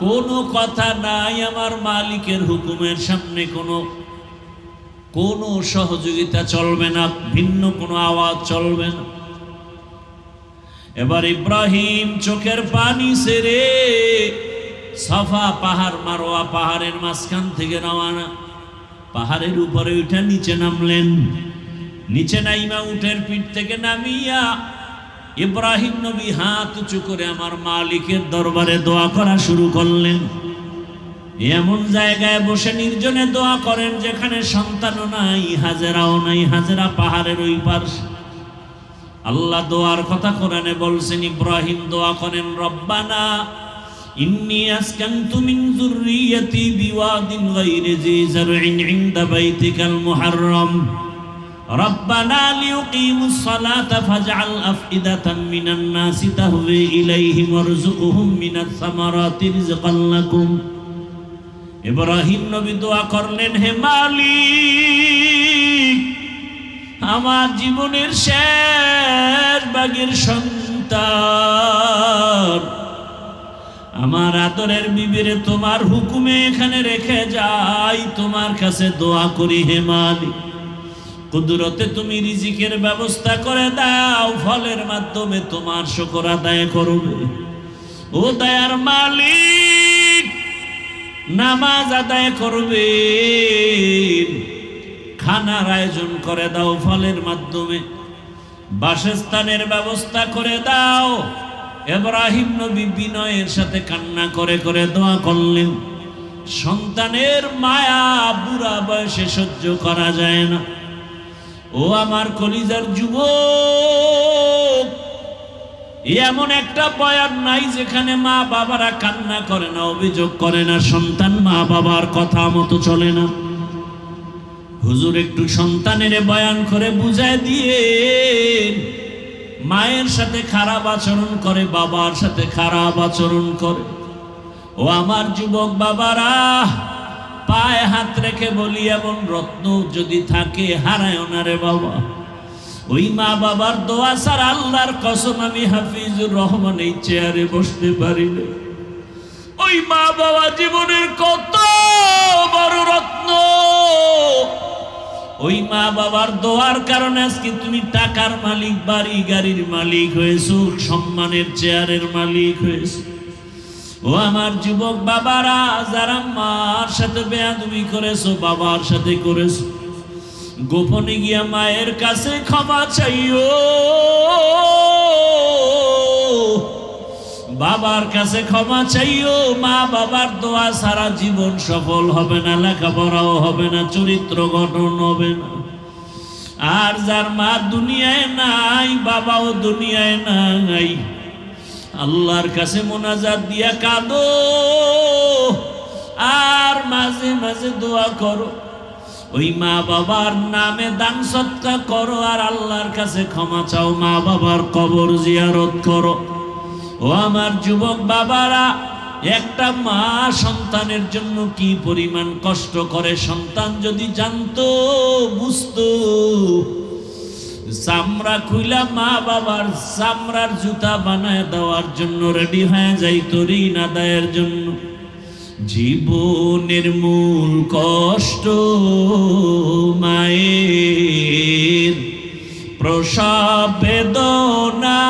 কোনো কথা নাই, আমার মালিকের হুকুমের সামনে কোনো সহযোগিতা চলবে না, ভিন্ন কোনো আওয়াজ চলবে না। এবার ইব্রাহিম চোখের পানি ছেড়ে সাফা পাহাড়, মারোয়া পাহাড়ের মাঝখান থেকে রওনা, পাহাড়ের উপরে উঠে নিচে নামলেন। নিচে নাইমা উটের পিঠ থেকে নামিয়া ইব্রাহিম নবী হাত উঁচু করে আমার মালিকের দরবারে দোয়া করা শুরু করলেন। এমন জায়গায় বসে নির্জনে দোয়া করেন যেখানে সন্তানও নাই, হাজেরাও নাই, হাজেরা পাহাড়ের ওই পার্শ্বে। আল্লাহ দোয়ার কথা কোরআনে বলছেন, ইব্রাহিম দোয়া করেন, রব্বানা ইন্নী আসকানতু মিন যুররিয়াতি বিওয়াদিন গায়রি জি যারইন ইনদা বাইতিকাল মুহাররম রব্বানা লিয়ুকিমুস সালাতা ফাজআল আফইদাতাম মিনান নাসি তাহওয়ি ইলাইহিম ওয়ারযুকহুম মিনাস সামারাতি রিজকান লাকুম। ইব্রাহিম নবী দোয়া করলেন, হে মালিক, আমার জীবনের শেষ ভাগের সন্তান, আমার আদরের বিবিরে তোমার হুকুমে এখানে রেখে যাই, তোমার কাছে দোয়া করি, হে মালিক, কুদরতে তুমি রিজিকের ব্যবস্থা করে দাও, ফলের মাধ্যমে তোমার শুকর আদায় করবে। ও দয়ার মালিক, নামাজ আদায় করবে, খানার আয়োজন করে দাও, ফলের মাধ্যমে বাসস্থানের ব্যবস্থা করে দাও। ইব্রাহিম নবী বিনয়ের সাথে কান্না করে করে দোয়া করলেন। সন্তানের মায়া বুড়া বয়সে সহ্য করা যায় না। ও আমার কলিজার যুবক, এমন একটা বয়ান নাই যেখানে মা বাবারা কান্না করে না, অভিযোগ করে না, সন্তান মা বাবার কথা মতো চলে না। হুজুর একটু সন্তানের বয়ান করে বুঝায় দিয়ে, মায়ের সাথে খারাপ আচরণ করে, বাবার সাথে খারাপ আচরণ করে। ও আমার যুবক বাবারা, পায়ে হাত রেখে বলি, এমন রত্ন যদি থাকে হারায় না রে বাবা। ওই মা বাবার দোয়া ছাড়া আল্লাহর কসম আমি হাফিজুর রহমান এই চেয়ারে বসতে পারি না। ওই মা বাবা জীবনের কত বড় রত্ন। ওই মা বাবার দোয়ার কারণে আজকে তুমি টাকার মালিক, বাড়ি গাড়ির মালিক হয়েছো, সম্মানের চেয়ারের মালিক হয়েছো। ও আমার যুবক বাবারা, যারা মার সাথে বেয়াদবি করেছো, বাবার সাথে করেছো, গোপনে গিয়া মায়ের কাছে ক্ষমা চাইও, বাবার কাছে ক্ষমা চাইও। মা বাবার দোয়া সারা জীবন সফল হবে না, লেখাপড়াও হবে না, চরিত্র গঠন হবে না। আর যার মা দুনিয়ায় নাই, বাবাও দুনিয়ায় নাই, আল্লাহর কাছে মোনাজাত দিয়া কাঁদো আর মাঝে মাঝে দোয়া করো। ওই মা বাবার নামে দান সৎকা করো আর আল্লাহর কাছে ক্ষমা চাও, মা বাবার কবর জিয়ারত করো। ও আমার যুবক বাবারা, একটা মা সন্তানের জন্য কি পরিমাণ কষ্ট করে, সন্তান যদি জানতো, বুঝতো চামড়া খুইলা মা বাবার চামড়ার জুতা বানায় দেওয়ার জন্য রেডি হয়ে যাইত ঋণ আদায়ের জন্য। জীবনের মূল কষ্ট মায়ের প্রসব বেদনা,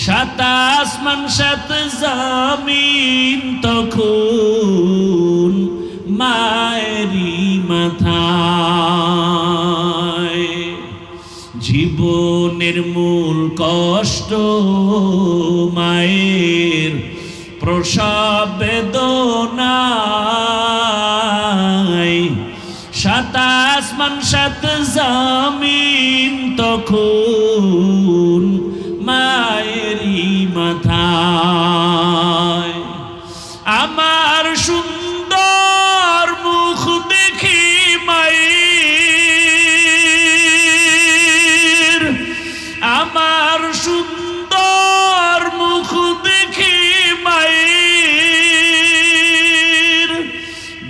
সাত আসমান সাত জমিন তখন মায়েরই মাথায়। জীবনের মূল কষ্ট মায়ের প্রসব বেদনা, সাত আসমান সাত জমিন তখন মায়েরই মাথায়। আমার সুন্দর মুখ দেখি মায়ের, আমার সুন্দর মুখ দেখি মায়ের,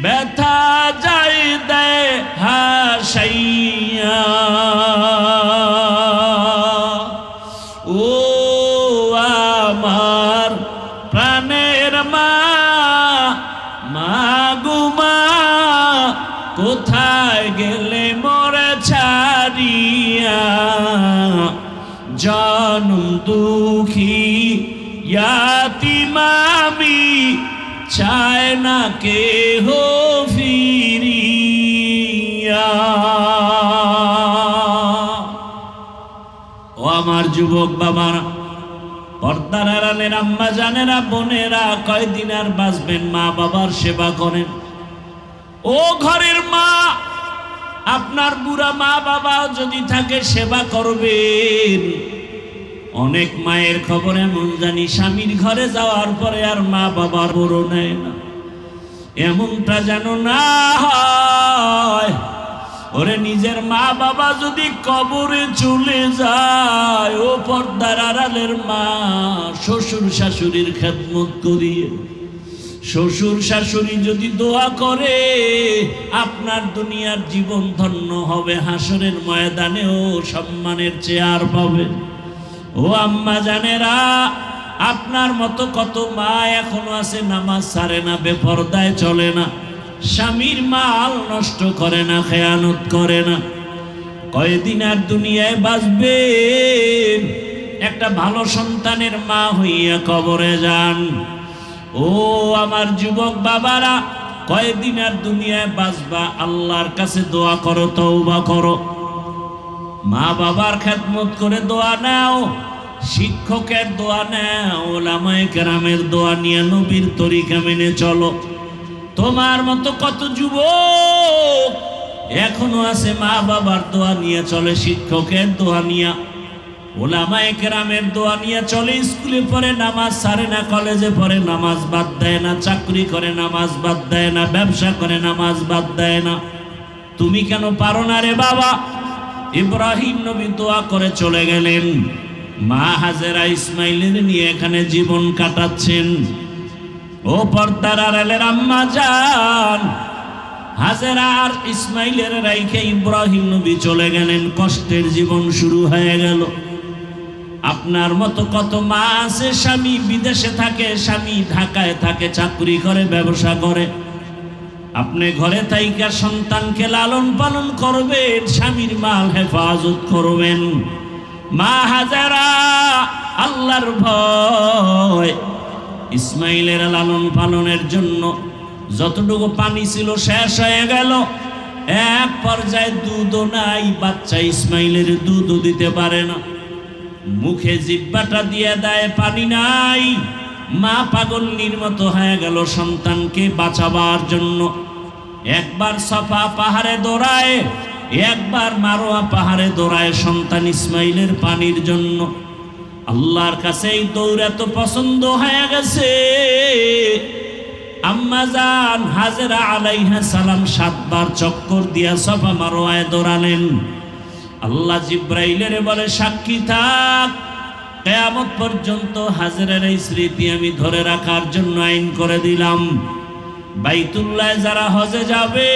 ব্যথা যায় দেয় হাসাইয়া। ও আমার প্রাণের মা, মা গো মা, কোথায় গেলে মোরে ছাড়িয়া? জনম দুঃখী ইয়াতীম আমি, চায় না কেহ ফিরিয়া। ও আমার যুবক বাবারা, পর্দার আড়ালের আম্মা জানেরা, বোনেরা, কয়দিন আর বাঁচবেন? মা বাবার সেবা করেন। ও ঘরের মা, আপনার বুড়া মা বাবা যদি থাকে সেবা করবেন। অনেক মায়ের খবর এমন জানি, স্বামীর ঘরে যাওয়ার পরে আর মা বাবার বড় নেয় না। এমনটা যেন না হয়। ওরে নিজের মা বাবা যদি কবরে চলে যায়, ও পর্দার আড়ালের মা, শ্বশুর শাশুড়ির খেদমত করিয়ে, শ্বশুর শাশুড়ি যদি দোয়া করে, আপনার দুনিয়ার জীবন ধন্য হবে, হাসরের ময়দানেও সম্মানের চেয়ার পাবে। ও আম্মা জানেরা, আপনার মতো কত মা এখনো আছে নামাজ ছাড়ে না, বেপরদায় চলে না, স্বামীর মাল নষ্ট করে না, খেয়ানত করে না। কয়দিন আর দুনিয়ায় বাঁচবেন? একটা ভালো সন্তানের মা হইয়া কবরে যান। ও আমার যুবক বাবারা, কয়দিন আর দুনিয়ায় বাঁচবা? আল্লাহর কাছে দোয়া করো, তওবা করো, মা বাবার খেদমত করে দোয়া নাও, শিক্ষকের দোয়া নাও, ওলামায়ে কেরামের দোয়া নিয়ে নবীর তরিকা মেনে চলো। তোমার মতো কত যুবক এখনো আছে মা বাবার দোয়া নিয়ে চলে, শিক্ষকের দোয়া নিয়ে, ওলামায়ে কেরামের দোয়া নিয়ে চলে। স্কুলে পড়ে, নামাজ ছাড়ে না, কলেজে পড়ে, নামাজ বাদ দেয় না, চাকরি করে, নামাজ বাদ দেয় না, ব্যবসা করে, নামাজ বাদ দেয় না। তুমি কেন পারো না রে বাবা? ইব্রাহিম নবী দোয়া করে চলে গেলেন, মা হাজেরা ইসমাইলের নিয়ে এখানে জীবন কাটাচ্ছেন। ও পর্দার আড়ালের আম্মা জান, হাজেরা আর ইসমাইলের রাইখে ইব্রাহিম নবী চলে গেলেন, কষ্টের জীবন শুরু হয়ে গেল। আপনার মতো কত মা আছে, স্বামী বিদেশে থাকে, স্বামী ঢাকায় থাকে, চাকরি করে, ব্যবসা করে। আপনি ঘরে থাইকা সন্তানকে লালন পালন করবেন, স্বামীর মাল হেফাজত করবেন। মা হাজেরা আল্লাহর ভয়, ইসমাইলের লালন পালনের জন্য যতটুকু পানি ছিল শেষ হয়ে গেল। এক পর্যায়ে দুধও নাই, বাচ্চা ইসমাইলের দুধও দিতে পারে না, মুখে জিহ্বাটা দিয়ে দেয়, পানি নাই। মা পাগলনির মতো হয়ে গেল সন্তানকে বাঁচাবার জন্য। একবার সাফা পাহাড়ে দৌড়ায়, একবার মারোয়া পাহাড়ে দৌড়ায় সন্তান ইসমাইলের পানির জন্য। আল্লাহর কাছে এই দৌড় এত পছন্দ হয়ে গেছে, আম্মা জান হাজেরা আলাইহা সালাম 7 বার চক্কর দিয়া সাফা মারোয়ায় দৌড়ালেন। আল্লাহ জিব্রাইলের বলে, সাক্ষী থাক, কিয়ামত পর্যন্ত হাজেরার এই স্মৃতি আমি ধরে রাখার জন্য আইন করে দিলাম। বাইতুল্লাহ যারা হজে যাবে,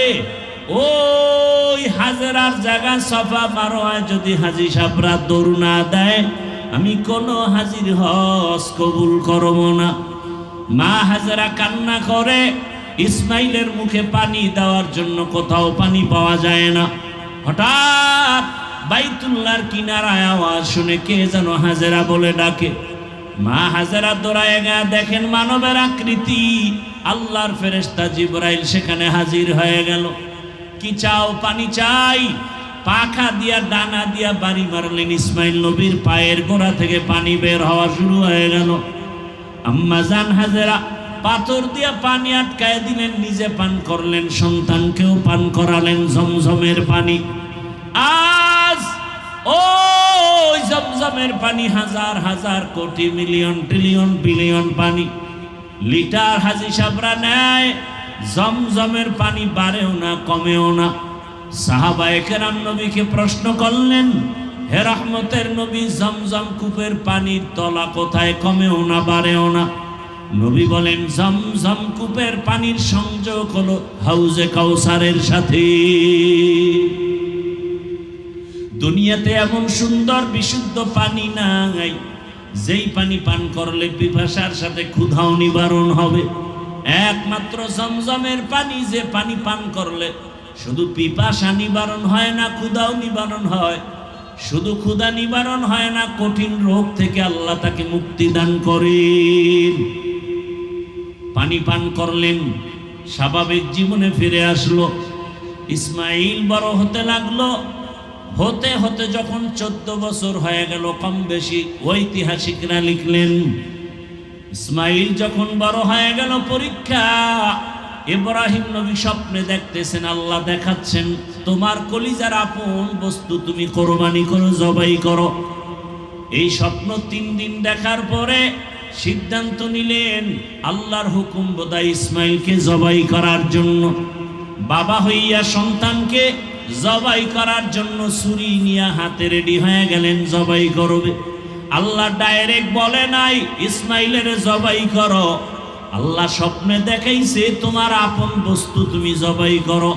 ওই হাজেরার জায়গা সাফা মারোয়ায় যদি হাজি সাবরা দৌড় না দেয়, আমি কোনো হাজির হজ কবুল করব না। মা হাজেরা কান্না করে, ইসমাইলের মুখে পানি দেওয়ার জন্য কোথাও পানি পাওয়া যায় না। হঠাৎ বাইতুল্লাহর কিনারায় আওয়াজ শুনে কে যেন হাজেরা বলে ডাকে। মা হাজেরা দৌড়ায় গিয়ে দেখেন মানবের আকৃতি, আল্লাহর ফেরেশতা জিবরাইল সেখানে হাজির হয়ে গেল। কি চাও? পানি চাই। পাখা দিয়া ডানা দিয়া বাড়ি মারলেন, ইসমাইল নবীর পায়ের গোড়া থেকে পানি বের হওয়া শুরু হয়ে গেল। আম্মা জান হাজেরা পাথর দিয়া পানি আটকায় দিলেন, নিজে পান করলেন, সন্তানকেও পান করালেন জমজমের পানি। আজ ওই জমজমের পানি হাজার হাজার কোটি মিলিয়ন ট্রিলিয়ন বিলিয়ন পানি লিটার হাজি সাবরা নেয়। জমজমের পানি বাড়েও না কমেও না। সাহাবায়ে কেরাম নবীকে প্রশ্ন করলেন, হে রহমতের নবী, জমজম কূপের পানির তলা কোথায়? কমেও না বাড়েও না। নবী বলেন, জমজম কূপের পানির সংযোগ হলো হাউজে কাউসারের সাথে। দুনিয়াতে এমন সুন্দর বিশুদ্ধ পানি নাই যেই পানি পান করলে পিপাসার সাথে ক্ষুধাও নিবারণ হবে। একমাত্র জমজমের পানি, যে পানি পান করলে শুধু পিপাসা নিবারণ হয় না, ক্ষুধাও নিবারণ হয়। শুধু ক্ষুধা নিবারণ হয় না, কঠিন রোগ থেকে আল্লাহ তাকে মুক্তি দান করেন। পানি পান করলেন, স্বাভাবিক জীবনে ফিরে আসলো। ইসমাইল বড় হতে লাগলো। হতে হতে যখন 14 বছর হয়ে গেল, কম বেশি ঐতিহাসিকরা লিখলেন, ইসমাইল যখন বড় হয়ে গেল, পরীক্ষা। ইব্রাহিম নবী স্বপ্নে দেখতেছেন, আল্লাহ দেখাচ্ছেন, তোমার কলিজার আপন বস্তু তুমি কোরবানি করো, জবাই করো। এই স্বপ্ন 3 দিন দেখার পরে সিদ্ধান্ত নিলেন, আল্লাহর হুকুম বোধহয় ইসমাইলকে জবাই করার জন্য। বাবা হইয়া সন্তানকে জবাই করার জন্য ছুরি নিয়ে হাতে রেডি হয়ে গেলেন, জবাই করবে। আল্লাহ ডাইরেক্ট বলে নাই ইসমাইলের জবাই করো। আল্লাহ স্বপ্নে দেখাইছে, তোমার আপন বস্তু তুমি জবাই করো।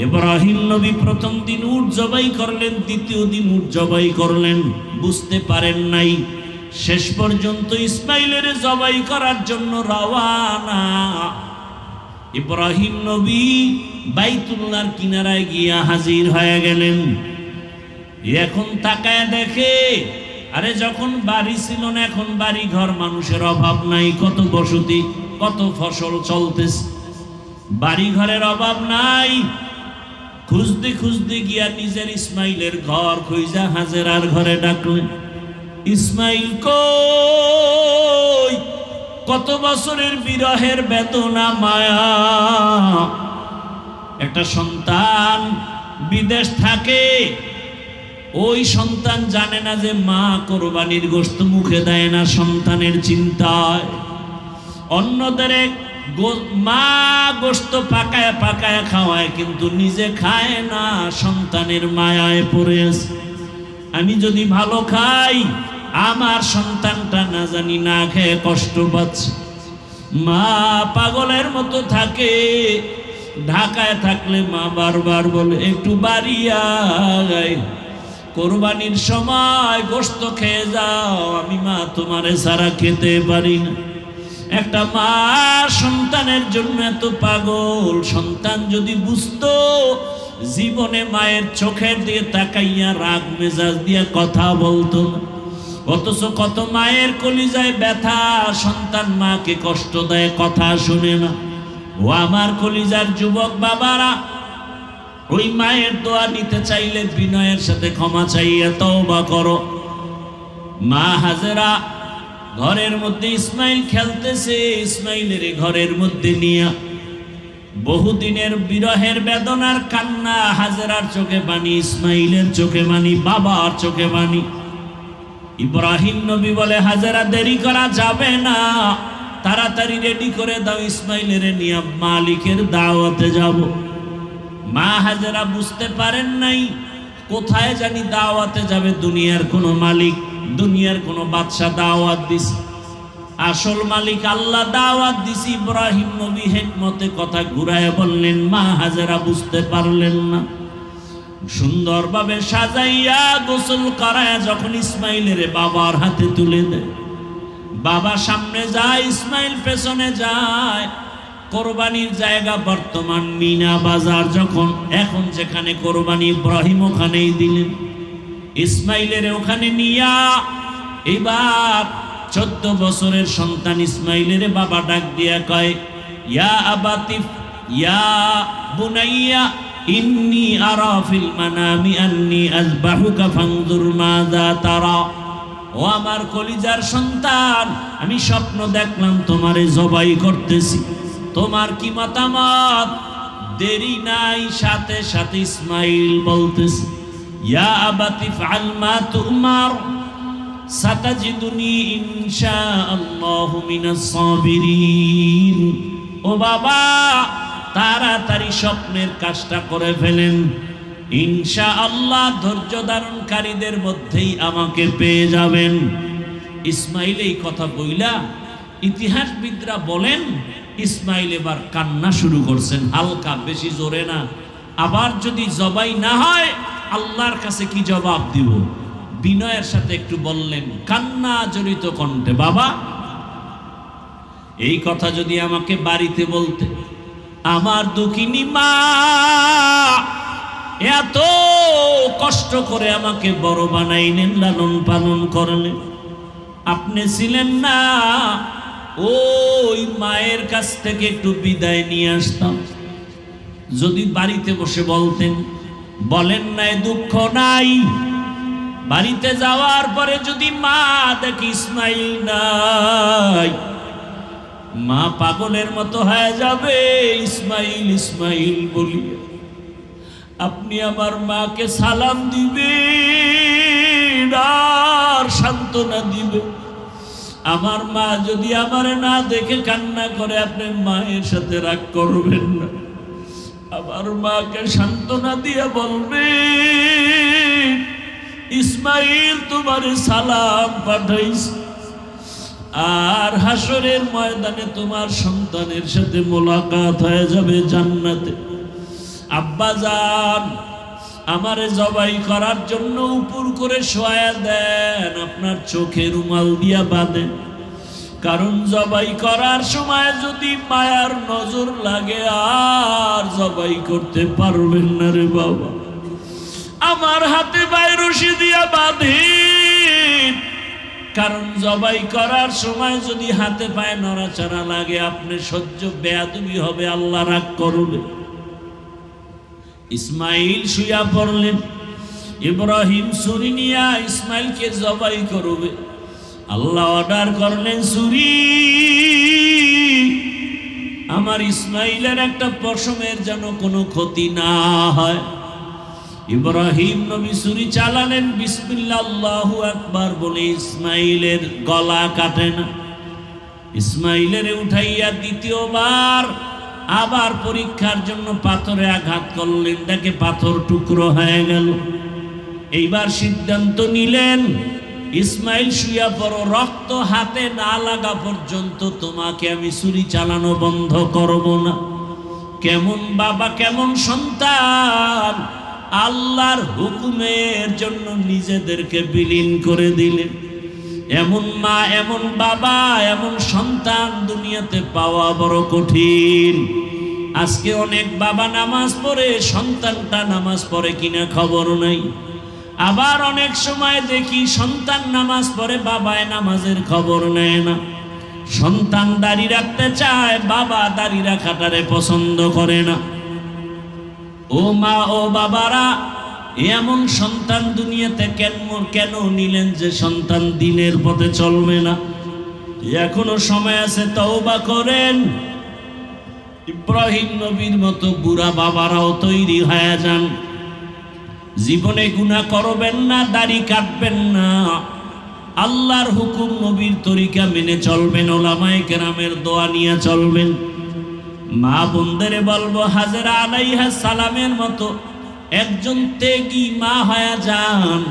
ইব্রাহিম নবী প্রথম দিন উট জবাই করলেন, দ্বিতীয় দিন উট জবাই করলেন, বুঝতে পারেন নাই। শেষ পর্যন্ত ইসমাইলের জবাই করার জন্য রওয়ানা। ইব্রাহিম নবী বাইতুল্লাহর কিনারায় গিয়া হাজির হয়ে গেলেন। এখন তাকায় দেখে, আরে যখন বাড়ি ছিল না, এখন বাড়ি ঘর, মানুষের অভাব নাই, কত বসতি, কত ফসল চলতেছে, বাড়ি ঘরের অভাব নাই। খুঁজতে খুঁজতে গিয়া নিজের ইসমাইলের ঘর খুঁজা হাজেরার ঘরে ডাকলেন, ইসমাইল কই? কত বছরের বিরহের বেদনা মায়া। একটা সন্তান বিদেশ থাকে, ওই সন্তান জানে না যে মা কোরবানির গোশত মুখে দেয় না সন্তানের চিন্তায়। অন্যদের মা গোশত পাকায় পাকায় খাওয়ায়, কিন্তু নিজে খায় না, সন্তানের মায়ায় পড়ে আছে। আমি যদি ভালো খাই, আমার সন্তানটা না জানি না খেয়ে কষ্ট পাচ্ছে। মা পাগলের মতো থাকে। ঢাকায় থাকলে মা বারবার বলে, একটু বাড়ি আয়, কোরবানির সময় গোশত খেয়ে যাও, আমি মা তোমারে ছাড়া খেতে পারি না। একটা মা সন্তানের জন্য এত পাগল। সন্তান যদি বুঝতো, জীবনে মায়ের চোখের দিয়ে তাকাইয়া রাগ মেজাজ দিয়ে কথা বলতো না। অথচ কত মায়ের কলিজায় ব্যথা, সন্তান মাকে কষ্ট দেয়, কথা শুনে না। ও আমার কলিজার যুবক বাবারা, ওই মায়ের দোয়া নিতে চাইলে বিনয়ের সাথে ক্ষমা চাইয়া তওবা করো। মা হাজেরা ঘরের মধ্যে ইসমাইল খেলতেছে, ইসমাইলের ঘরের মধ্যে নিয়ে বহুদিনের বিরহের বেদনার কান্না। হাজেরার চোখে পানি, ইসমাইলের চোখে পানি, বাবার চোখে পানি। ইব্রাহিম নবী বলে, হাজেরা দেরি করা যাবে না, তাড়াতাড়ি রেডি করে দাও, ইসমাইলের নিয়ে মালিকের দাওয়াতে যাব। মা হাজেরা বুঝতে পারেন নাই, কোথায় জানি দাওয়াতে যাবে। দুনিয়ার কোনো মালিক, দুনিয়ার কোনো বাদশা দাওয়াত দিছে। আসল মালিক আল্লাহ। দাওয়াত দিছি ইব্রাহিম নবী হিকমতে কথা ঘুরায় বললেন, মা হাজেরা বুঝতে পারলেন না। সুন্দরভাবে সাজাইয়া গোসল করায় যখন ইসমাইলের বাবার হাতে তুলে দেয়, বাবা সামনে যায়, ইসমাইল পেছনে যায়। কোরবানির জায়গা বর্তমান মিনা বাজার, যখন এখন যেখানে কোরবানি ইব্রাহিম ওখানেই দিলেন। ইসমাইলের ওখানে নিয়া এবার 14 বছরের সন্তান ইসমাইলের বাবা ডাক দিয়া কয়, ইয়া আবাতিফ ইয়া বুনাইয়া ইন্নী আরা ফিল মানামি আন্নী আযবাহুকা ফানজুর মাযা তারা। ও আমার কলিজার সন্তান, আমি স্বপ্ন দেখলাম তোমারে জবাই করতেছি, তোমার কি মতামত? দেরি নাই, সাথে সাথে ইসমাইল বলতেছে, ইয়া আবাতি ফাআল মা তুমার সাতাজিদুনি ইনশাআল্লাহু মিনাস সাবিরিন। ও বাবা, তাড়াতাড়ি স্বপ্নের কাজটা করে ফেলেন, ইনশাআল্লাহ ধৈর্য ধারণকারীদের মধ্যেই আমাকে পেয়ে যাবেন। ইসমাইল এই কথা বইলা ইতিহাসবিদরা বলেন ইসমাইল এবার কান্না শুরু করছেন, হালকা, বেশি জোরে না। আবার যদি জবাই না হয় আল্লাহর কাছে কি জবাব দিব? বিনয়ের সাথে একটু বললেন, কান্না জড়িত কণ্ঠে, বাবা এই কথা যদি আমাকে বাড়িতে বলতে, আমার দুঃখিনী মা এত কষ্ট করে আমাকে বড় বানাইলেন, লালন পালন করলেন, আপনি ছিলেন না, ওই মায়ের কাছ থেকে একটু বিদায় নিয়ে আসতাম। যদি বাড়িতে বসে বলতেন, বলেন নাই, দুঃখ নাই। বাড়িতে যাওয়ার পরে যদি মা দেখি ইসমাইল নাই, মা পাগলের মতো হয়ে যাবে, ইসমাইল ইসমাইল বলি। আপনি আমার মাকে সালাম দিবেন আর সান্ত্বনা দিবেন। আমার মা যদি আমারে না দেখে কান্না করে, আপনি মায়ের সাথে রাগ করবেন না। আমার মাকে সান্ত্বনা দিয়ে বলবেন, ইসমাইল তোমার সালাম পাঠাইছে, আর হাসরের ময়দানে তোমার সন্তানের সাথে মোলাকাত হয়ে যাবে জান্নাতে। আব্বা জান, আমারে জবাই করার জন্য উপর করে শোয়া দেন, আপনার চোখে রুমাল দিয়া বাঁধেন, কারণ জবাই করার সময় যদি মায়ার নজর লাগে আর জবাই করতে পারবেন না রে বাবা। আমার হাতে পায়ে রশি দিয়া বাঁধেন, কারণ জবাই করার সময় যদি হাতে পায়ে নড়াচড়া লাগে আপনি সহ্য বেয়াদবি হবে, আল্লাহ রাগ করবে। ইসমাইল শুয়া পড়লেন, ইব্রাহিম ছুরি নিয়া ইসমাইলকে জবাই করবে। আল্লাহ অর্ডার করলেন, ছুরি আমার ইসমাইলের একটা পশমের যেন কোনো ক্ষতি না হয়। ইব্রাহিম নবী ছুরি চালালেন, বিসমিল্লাহ আল্লাহু আকবার বলে ইসমাইলের গলা কাটে না। ইসমাইলের উঠাইয়া দ্বিতীয়বার আবার পরীক্ষার জন্য পাথরে আঘাত করলেন, দেখে পাথর টুকরো হয়ে গেল। এইবার সিদ্ধান্ত নিলেন, ইসমাইল শুয়া পড়ো, রক্ত হাতে না লাগা পর্যন্ত তোমাকে আমি ছুরি চালানো বন্ধ করব না। কেমন বাবা, কেমন সন্তান, আল্লাহর হুকুমের জন্য নিজেদেরকে বিলীন করে দিলেন। এমন মা, এমন বাবা, এমন সন্তান দুনিয়াতে পাওয়া বড় কঠিন। আজকে অনেক বাবা নামাজ পড়ে, সন্তানটা নামাজ পড়ে কিনা খবর নাই। আবার অনেক সময় দেখি সন্তান নামাজ পড়ে, বাবায় নামাজের খবর নেয় না। সন্তান দাড়ি রাখতে চায়, বাবা দাড়ি রাখাটারে পছন্দ করে না। ও মা, ও বাবারা, এমন সন্তান দুনিয়াতে কেন নিলেন যে সন্তান দিনের পথে চলবে না? এখনো সময় আছে, তওবা করেন। ইব্রাহিম নবীর মতো বুড়া বাবারাও তৈরি হয়ে যান। জীবনে গুনাহ করবেন না, দাড়ি কাটবেন না, আল্লাহর হুকুম নবীর তরিকা মেনে চলবেন, ওলামায়ে কেরামের দোয়া নিয়ে চলবেন। মা বোনদের বলবো, হাজেরা আলাইহিস সালামের মতো একজন ত্যাগী মা হয়ে যান।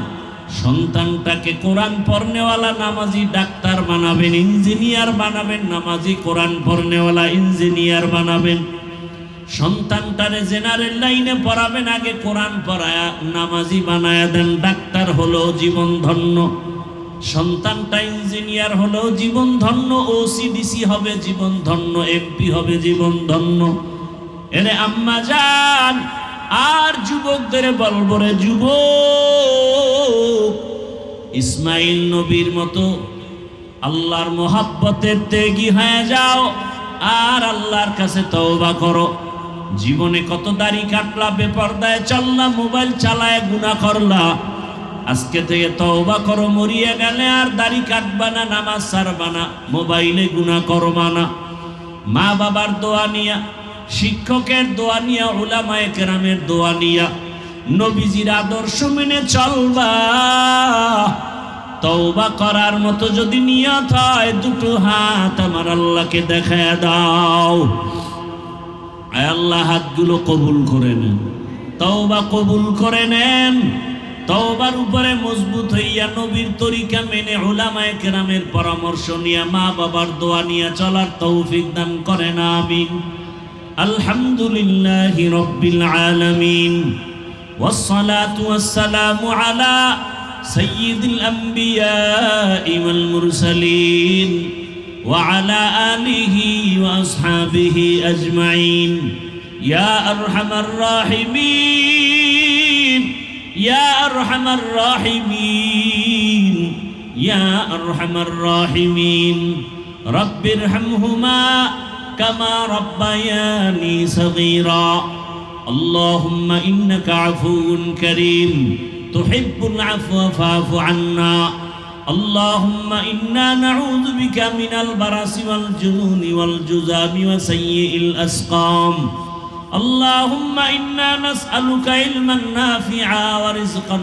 সন্তানটাকে কোরআন পড়নেওয়ালা নামাজি ডাক্তার বানাবেন, ইঞ্জিনিয়ার বানাবেন, নামাজি কোরআন পড়নেওয়ালা ইঞ্জিনিয়ার বানাবেন। সন্তানটারে জেনারেল লাইনে পড়াবেন, আগে কোরআন পড়ায়া নামাজি বানায়া দেন, ডাক্তার হলো জীবন ধন্য। সন্তানটা ইঞ্জিনিয়ার হলেও জীবন ধন্য, ওসিডিসি হবে জীবন ধন্য, এমপি হবে জীবন ধন্য। এরে আম্মা জান আর যুবকদের বলবো রে যুবক, ইসমাইল নবীর মতো আল্লাহর মোহাব্বতের ত্যাগী হয়ে যাও আর আল্লাহর কাছে তওবা করো। জীবনে কত দাড়ি কাটলা, বেপরদায় চললা, মোবাইল চালায় গুনাহ করলা, আজকে থেকে তওবা করো। মরিয়া গেলে আর দাড়ি কাটবা না, নামাজ ছাড়বা না, মোবাইলে গুনাহ করবা না। মা বাবার দোয়া নিয়া, শিক্ষকের দোয়া নিয়া, উলামায়ে কেরামের দোয়া নিয়া, নবীজির আদর্শ মেনে চলবা। তওবা করার মতো যদি নিয়ত হয়, দুটো হাত আমার আল্লাহকে দেখায় দাও। আয় আল্লাহ হাতগুলো কবুল করে নেন, তওবা কবুল করে নেন। তওবার উপরে মজবুত হইয়া নবীর তরিকা মেনে, উলামায়ে কেরামের পরামর্শ নিয়া, মা বাবার দোয়া নিয়া চলার তৌফিক দান করেন, আমিন। আলহামদুলিল্লাহি রাব্বিল আলামিন, والصلاة والسلام على سيد الأنبياء والمرسلين وعلى آله وأصحابه أجمعين. يا أرحم الراحمين، يا أرحم الراحمين، يا أرحم الراحمين. رب ارحمهما كما ربياني صغيرا. اللهم إنك عفو كريم تحب العفو فاعف عنا. اللهم إنا نعوذ بك من البرص والجنون والجذام وسيء الأسقام. اللهم إنا نسألك علما نافعا ورزقا